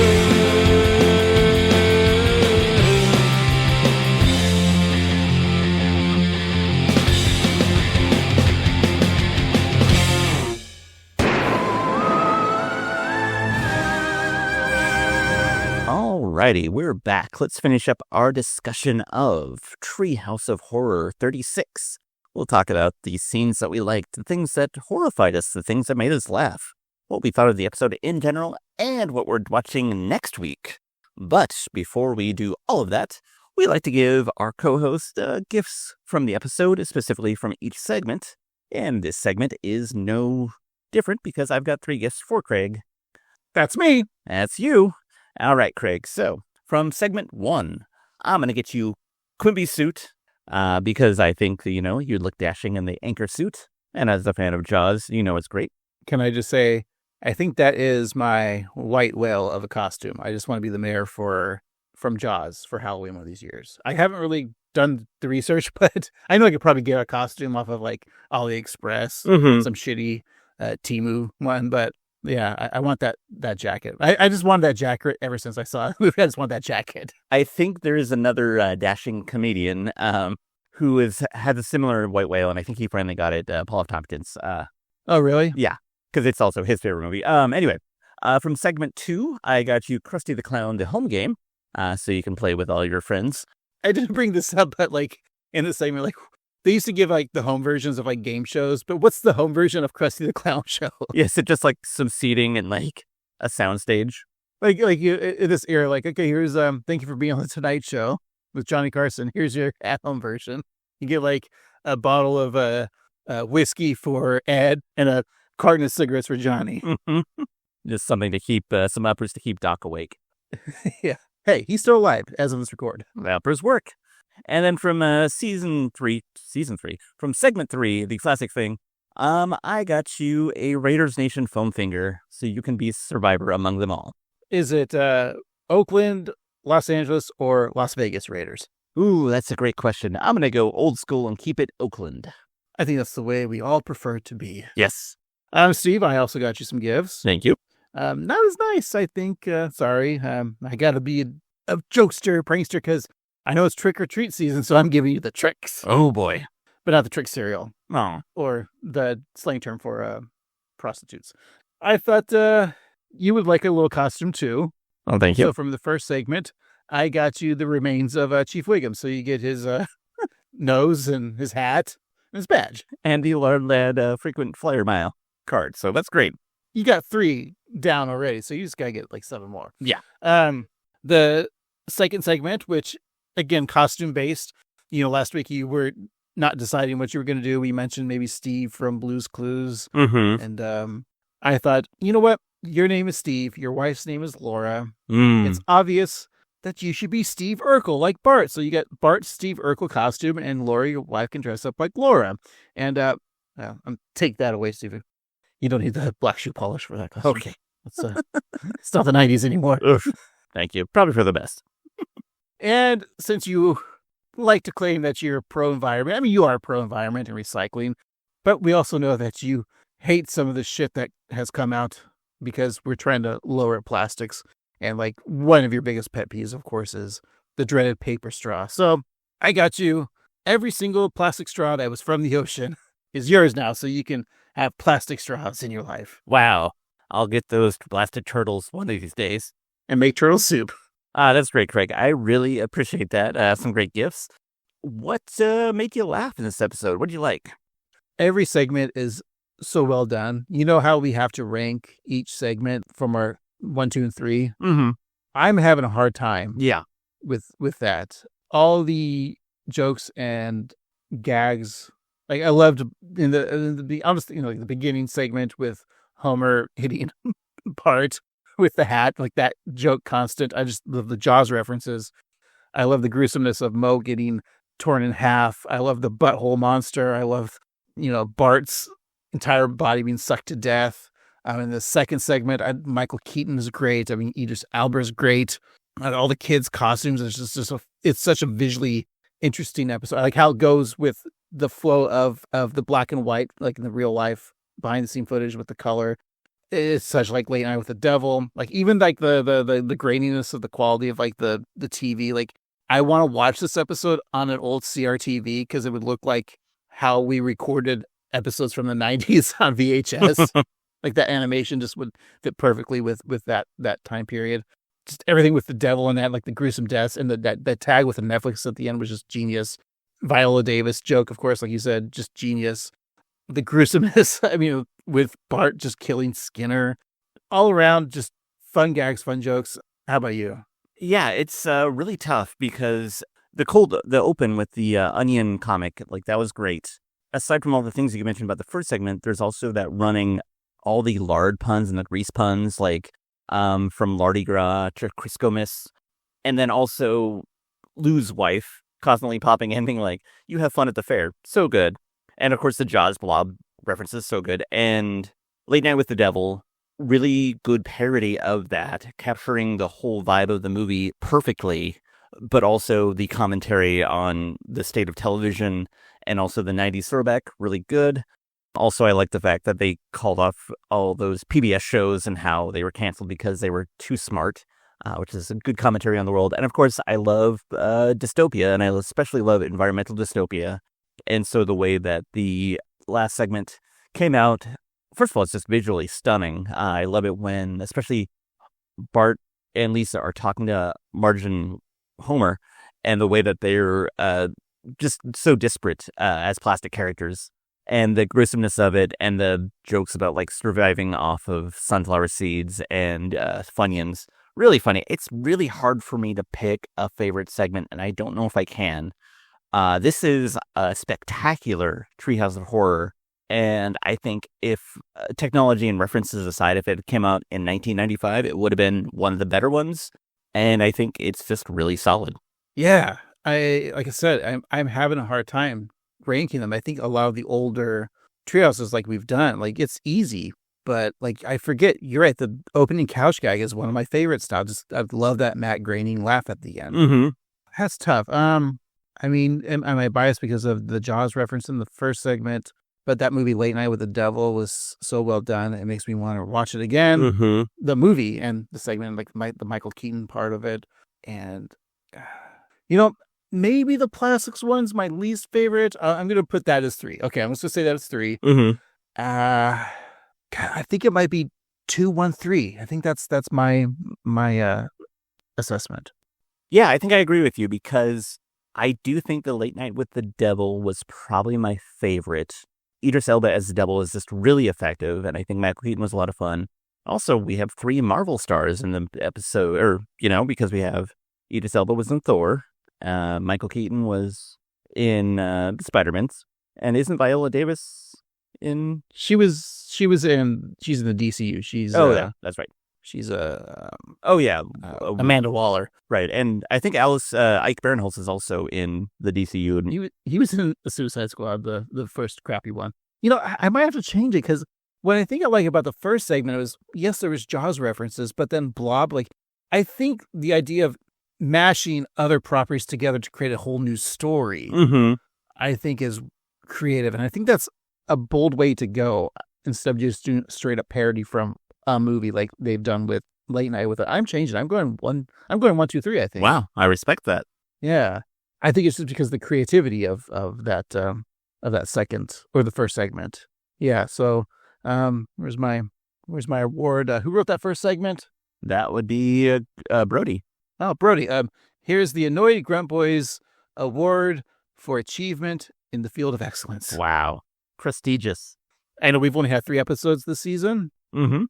Alrighty, we're back. Let's finish up our discussion of Treehouse of Horror 36. We'll talk about the scenes that we liked, the things that horrified us, the things that made us laugh, what we thought of the episode in general, and what we're watching next week. But before we do all of that, we like to give our co-host gifts from the episode, specifically from each segment. And this segment is no different because I've got 3 gifts for Craig. That's me. That's you. All right, Craig. So from segment 1, I'm going to get you Quimby's suit because I think, you look dashing in the anchor suit. And as a fan of Jaws, it's great. Can I just say, I think that is my white whale of a costume. I just want to be the mayor from Jaws for Halloween one of these years. I haven't really done the research, but I know I could probably get a costume off of like AliExpress, some shitty Temu one, but yeah, I want that jacket. I just wanted that jacket ever since I saw it. I just want that jacket. I think there is another dashing comedian who had a similar white whale, and I think he finally got it, Paul F. Tompkins. Oh, really? Yeah, because it's also his favorite movie. Anyway, from segment 2, I got you Krusty the Clown, the home game, so you can play with all your friends. I didn't bring this up, but like in the segment, like they used to give like the home versions of like game shows, but what's the home version of Krusty the Clown show? Yes, it's just like some seating and like a soundstage. Like you in this era, like, okay, here's thank you for being on the Tonight Show with Johnny Carson. Here's your at-home version. You get like a bottle of whiskey for Ed and a carton of cigarettes for Johnny. Just something to keep some uppers to keep Doc awake. Yeah. Hey, he's still alive as of this record. The uppers work. And then from season 3, from segment 3, the classic thing, I got you a Raiders Nation foam finger so you can be survivor among them all. Is it Oakland, Los Angeles, or Las Vegas Raiders? Ooh, that's a great question. I'm going to go old school and keep it Oakland. I think that's the way we all prefer to be. Yes. Steve, I also got you some gifts. Thank you. Not as nice, I think. Sorry. I got to be a jokester, prankster, because I know it's trick or treat season, so I'm giving you the tricks. Oh, boy. But not the trick cereal. Oh. Or the slang term for prostitutes. I thought you would like a little costume, too. Oh, thank you. So from the first segment, I got you the remains of Chief Wiggum. So you get his nose and his hat and his badge. And the Lord Lad frequent flyer mile card. So that's great. You got 3 down already, so you just got to get like 7 more. Yeah. The second segment, which, again, costume-based. Last week you were not deciding what you were going to do. We mentioned maybe Steve from Blue's Clues. Mm-hmm. And I thought, you know what? Your name is Steve. Your wife's name is Laura. Mm. It's obvious that you should be Steve Urkel, like Bart. So you get Bart's Steve Urkel costume, and Laura, your wife, can dress up like Laura. And take that away, Steve. You don't need the black shoe polish for that costume. Okay. It's not the 90s anymore. Thank you. Probably for the best. And since you like to claim that you're pro-environment, I mean, you are pro-environment and recycling, but we also know that you hate some of the shit that has come out because we're trying to lower plastics. And like one of your biggest pet peeves, of course, is the dreaded paper straw. So I got you every single plastic straw that was from the ocean is yours now. So you can have plastic straws in your life. Wow. I'll get those plastic turtles one of these days. And make turtle soup. That's great, Craig. I really appreciate that. Some great gifts. What made you laugh in this episode? What did you like? Every segment is so well done. You know how we have to rank each segment from our 1, 2, and 3? Mm-hmm. I'm having a hard time. Yeah. With that. All the jokes and gags. Like I loved in the honestly, like the beginning segment with Homer hitting Bart with the hat, like that joke constant. I just love the Jaws references. I love the gruesomeness of Mo getting torn in half. I love the butthole monster. I love, Bart's entire body being sucked to death. In the second segment, Michael Keaton is great. I mean, Idris Elba is great. All the kids' costumes. It's such a visually interesting episode. I like how it goes with the flow of the black and white, like in the real life behind the scene footage with the color. It's such like Late Night with the Devil. Like even like the graininess of the quality of like the TV. Like I want to watch this episode on an old CRTV because it would look like how we recorded episodes from the 90s on VHS. Like that animation just would fit perfectly with that time period. Just everything with the devil and that, like the gruesome deaths, and that tag with the Netflix at the end was just genius. Viola Davis joke, of course, like you said, just genius. The gruesomeness, I mean, with Bart just killing Skinner. All around, just fun gags, fun jokes. How about you? Yeah, it's really tough because the open with the Onion comic, like that was great. Aside from all the things you mentioned about the first segment, there's also that running all the lard puns and the grease puns, like from Lardy Gras to Crisco Miss. And then also Lou's wife constantly popping in being like, you have fun at the fair. So good. And of course the Jaws blob references, so good. And Late Night with the Devil, really good parody of that, capturing the whole vibe of the movie perfectly, but also the commentary on the state of television and also the 90s throwback, really good. Also, I like the fact that they called off all those PBS shows and how they were canceled because they were too smart, which is a good commentary on the world. And of course, I love dystopia, and I especially love environmental dystopia. And so the way that the last segment came out, first of all, it's just visually stunning. I love it when, especially Bart and Lisa are talking to Marge and Homer, and the way that they're just so disparate as plastic characters. And the gruesomeness of it, and the jokes about like surviving off of sunflower seeds and Funyuns. Really funny. It's really hard for me to pick a favorite segment, and I don't know if I can. This is a spectacular Treehouse of Horror, and I think if technology and references aside, if it came out in 1995, it would have been one of the better ones. And I think it's just really solid. Yeah, like I said, I'm having a hard time ranking them. I think a lot of the older Treehouses like we've done, like it's easy, but like I forget, you're right, the opening couch gag is one of my favorites now. I love that Matt Groening laugh at the end. Mm-hmm. That's tough. I mean, am I biased because of the Jaws reference in the first segment? But that movie, Late Night with the Devil, was so well done. It makes me want to watch it again. Mm-hmm. The movie and the segment, like the Michael Keaton part of it. And, maybe the Plastics one's my least favorite. I'm going to put that as 3. Okay, I'm just going to say that as 3. Mm-hmm. I think it might be 2, 1, 3. I think that's my assessment. Yeah, I think I agree with you because I do think the Late Night with the Devil was probably my favorite. Idris Elba as the devil is just really effective, and I think Michael Keaton was a lot of fun. Also, we have 3 Marvel stars in the episode, because we have Idris Elba was in Thor, Michael Keaton was in Spider-Man's, and isn't Viola Davis in? She's in the DCU. She's yeah, that's right. She's Amanda Waller, right? And I think Ike Barinholtz is also in the DCU. And he was in the Suicide Squad, the first crappy one. I might have to change it because what I think I like about the first segment was, yes, there was Jaws references, but then Blob. Like, I think the idea of mashing other properties together to create a whole new story, I think is creative, and I think that's a bold way to go instead of just doing straight up parody from a movie like they've done with Late Night with it. I'm changing. I'm going 1, 2, 3. I think. Wow, I respect that. Yeah, I think it's just because of the creativity of that second or the first segment. Yeah. So, where's my award? Who wrote that first segment? That would be Broti. Oh, Broti. Here's the Annoyed Grunt Boys Award for Achievement in the Field of Excellence. Wow, prestigious. I know we've only had 3 episodes this season.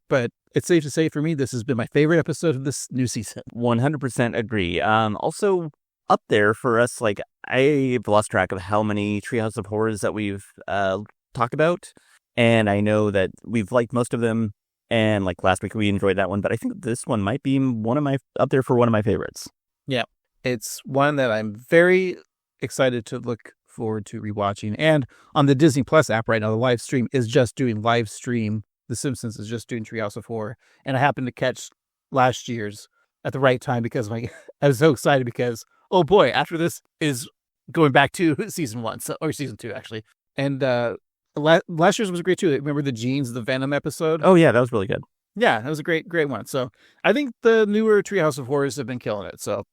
But it's safe to say for me, this has been my favorite episode of this new season. 100% agree. Also up there for us, like I've lost track of how many Treehouse of Horrors that we've talked about. And I know that we've liked most of them. And like last week, we enjoyed that one. But I think this one might be up there for one of my favorites. Yeah, it's one that I'm very excited to look forward to rewatching. And on the Disney Plus app right now, the live stream is just doing live stream. The Simpsons is just doing Treehouse of Horror. And I happened to catch last year's at the right time because I was so excited because, oh boy, after this is going back to season 1, or season 2, actually. And last year's was great too. Remember the Genes, the Venom episode? Oh yeah, that was really good. Yeah, that was a great one. So I think the newer Treehouse of Horrors have been killing it. So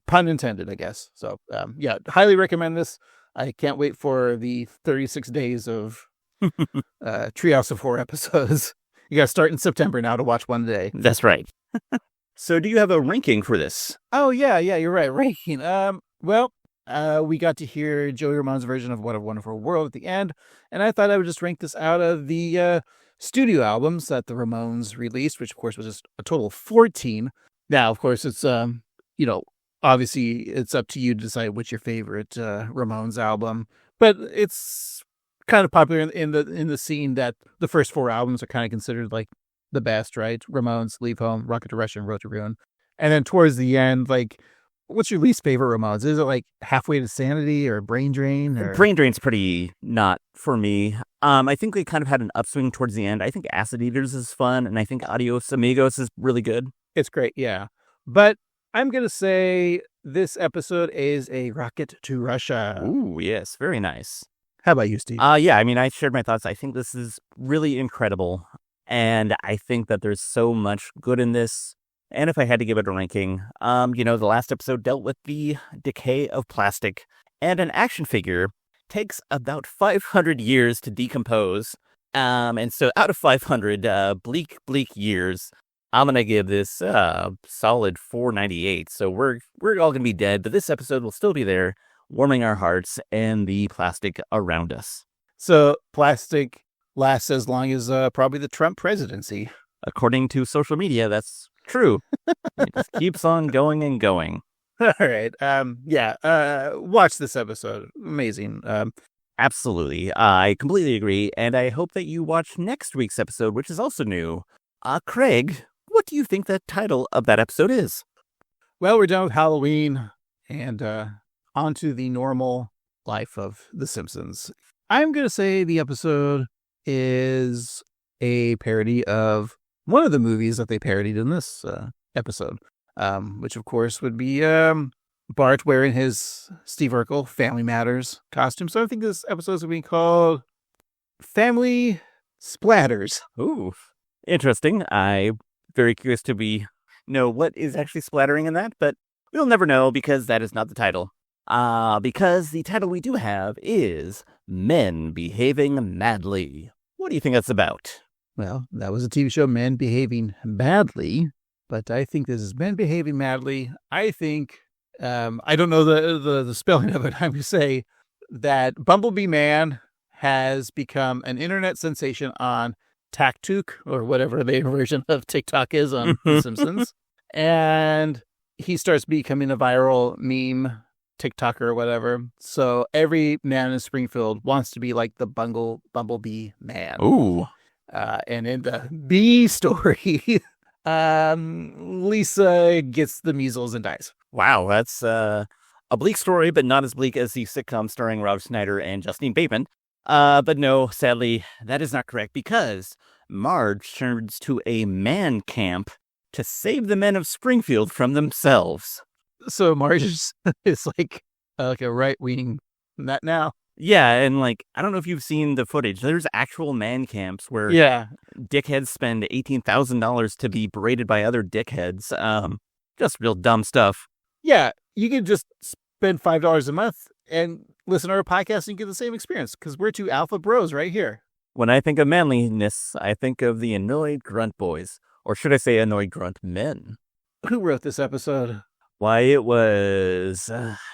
pun intended, I guess. So yeah, highly recommend this. I can't wait for the 36 days of Treehouse of Horror episodes. You got to start in September now to watch one day. That's right. So do you have a ranking for this? Oh, yeah, you're right. Ranking. We got to hear Joey Ramon's version of What a Wonderful World at the end, and I thought I would just rank this out of the studio albums that the Ramones released, which of course was just a total of 14. Now, of course, it's obviously it's up to you to decide what's your favorite Ramones album, but it's kind of popular in the scene that the first 4 albums are kind of considered like the best, right? Ramones, Leave Home, Rocket to Russia, and Road to Ruin. And then towards the end, like, what's your least favorite Ramones? Is it like Halfway to Sanity or Brain Drain? Or... Brain Drain's pretty not for me. I think we kind of had an upswing towards the end. I think Acid Eaters is fun, and I think Adios Amigos is really good. It's great, yeah. But I'm going to say this episode is a Rocket to Russia. Ooh, yes, very nice. How about you, Steve? Yeah, I mean, I shared my thoughts. I think this is really incredible, and I think that there's so much good in this. And if I had to give it a ranking, the last episode dealt with the decay of plastic, and an action figure takes about 500 years to decompose. And so out of 500 bleak years, I'm going to give this solid 498. So we're all going to be dead, but this episode will still be there, warming our hearts and the plastic around us. So plastic lasts as long as probably the Trump presidency. According to social media, that's true. It just keeps on going and going. All right. Watch this episode. Amazing. Absolutely. I completely agree. And I hope that you watch next week's episode, which is also new. Craig, what do you think the title of that episode is? Well, we're done with Halloween and on to the normal life of The Simpsons. I'm going to say the episode is a parody of one of the movies that they parodied in this episode, which of course would be Bart wearing his Steve Urkel Family Matters costume. So I think this episode is going to be called Family Splatters. Ooh, interesting. I'm very curious to know what is actually splattering in that, but we'll never know because that is not the title. Because the title we do have is Men Behaving Madly. What do you think that's about? Well, that was a TV show, Men Behaving Badly, but I think this is Men Behaving Madly. I think, I don't know the spelling of it. I'm going to say that Bumblebee Man has become an internet sensation on TikTok, or whatever the version of TikTok is on The Simpsons. And he starts becoming a viral meme TikToker or whatever. So every man in Springfield wants to be like the Bumblebee Man. Ooh. And in the B story, Lisa gets the measles and dies. Wow, that's a bleak story, but not as bleak as the sitcom starring Rob Schneider and Justine Bateman. But no, sadly, that is not correct because Marge turns to a man camp to save the men of Springfield from themselves. So Marge is like a right-wing nut now. Yeah, and I don't know if you've seen the footage. There's actual man camps where dickheads spend $18,000 to be berated by other dickheads. Just real dumb stuff. Yeah, you can just spend $5 a month and listen to our podcast and get the same experience because we're two alpha bros right here. When I think of manliness, I think of the annoyed grunt boys. Or should I say annoyed grunt men? Who wrote this episode? Why, it was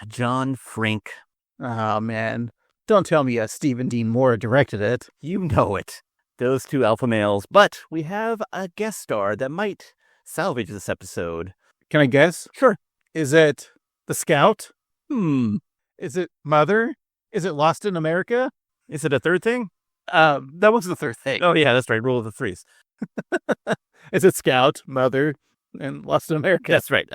John Frank. Oh, man. Don't tell me Stephen Dean Moore directed it. You know it. Those two alpha males. But we have a guest star that might salvage this episode. Can I guess? Sure. Is it The Scout? Is it Mother? Is it Lost in America? Is it a third thing? That was the third thing. Oh, yeah, that's right. Rule of the threes. Is it Scout, Mother, and Lost in America? That's right.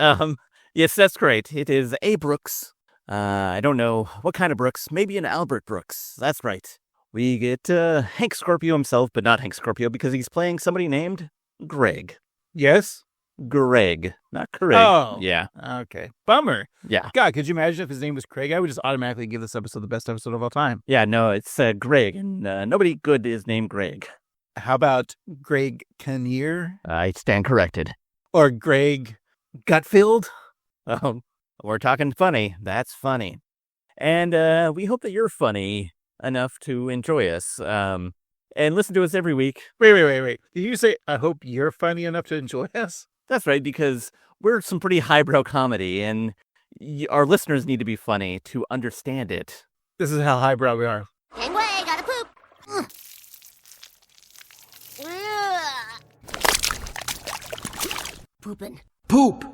Yes, that's great. It is A. Brooks. I don't know what kind of Brooks. Maybe an Albert Brooks. That's right. We get Hank Scorpio himself, but not Hank Scorpio because he's playing somebody named Greg. Yes? Greg, not Craig. Oh. Yeah. Okay. Bummer. Yeah. God, could you imagine if his name was Craig? I would just automatically give this episode the best episode of all time. Yeah, no, it's Greg, and nobody good is named Greg. How about Greg Kinnear? I stand corrected. Or Greg Gutfield? Oh, we're talking funny. That's funny. And we hope that you're funny enough to enjoy us. And listen to us every week. Wait. Did you say, I hope you're funny enough to enjoy us? That's right, because we're some pretty highbrow comedy, and our listeners need to be funny to understand it. This is how highbrow we are. Gangway, gotta poop. Poopin'. Poop!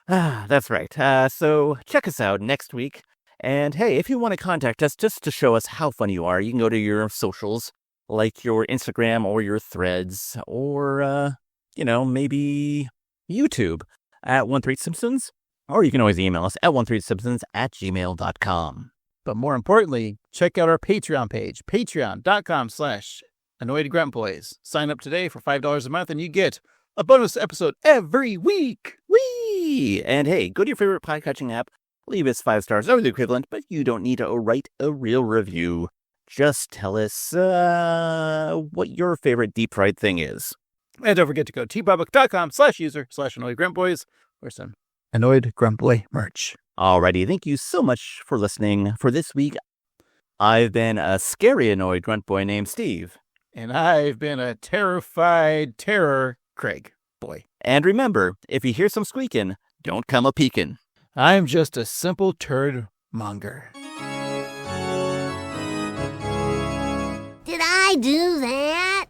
That's right. So check us out next week. And hey, if you want to contact us just to show us how funny you are, you can go to your socials, like your Instagram or your Threads, or, maybe YouTube at 13Simpsons. Or you can always email us at 13simpsons@gmail.com. But more importantly, check out our Patreon page, patreon.com/AnnoyedGruntBoys. Sign up today for $5 a month and you get a bonus episode every week. Whee! And hey, go to your favorite podcatching app, leave us 5 stars or the equivalent, but you don't need to write a real review. Just tell us what your favorite deep fried thing is. And don't forget to go to tpublic.com/user/AnnoyedGruntBoys for some Annoyed Grunt Boy merch. Alrighty, thank you so much for listening. For this week, I've been a scary annoyed grunt boy named Steve. And I've been a terrified terror Craig boy. And remember, if you hear some squeaking, don't come a-peeking. I'm just a simple turd monger. Did I do that?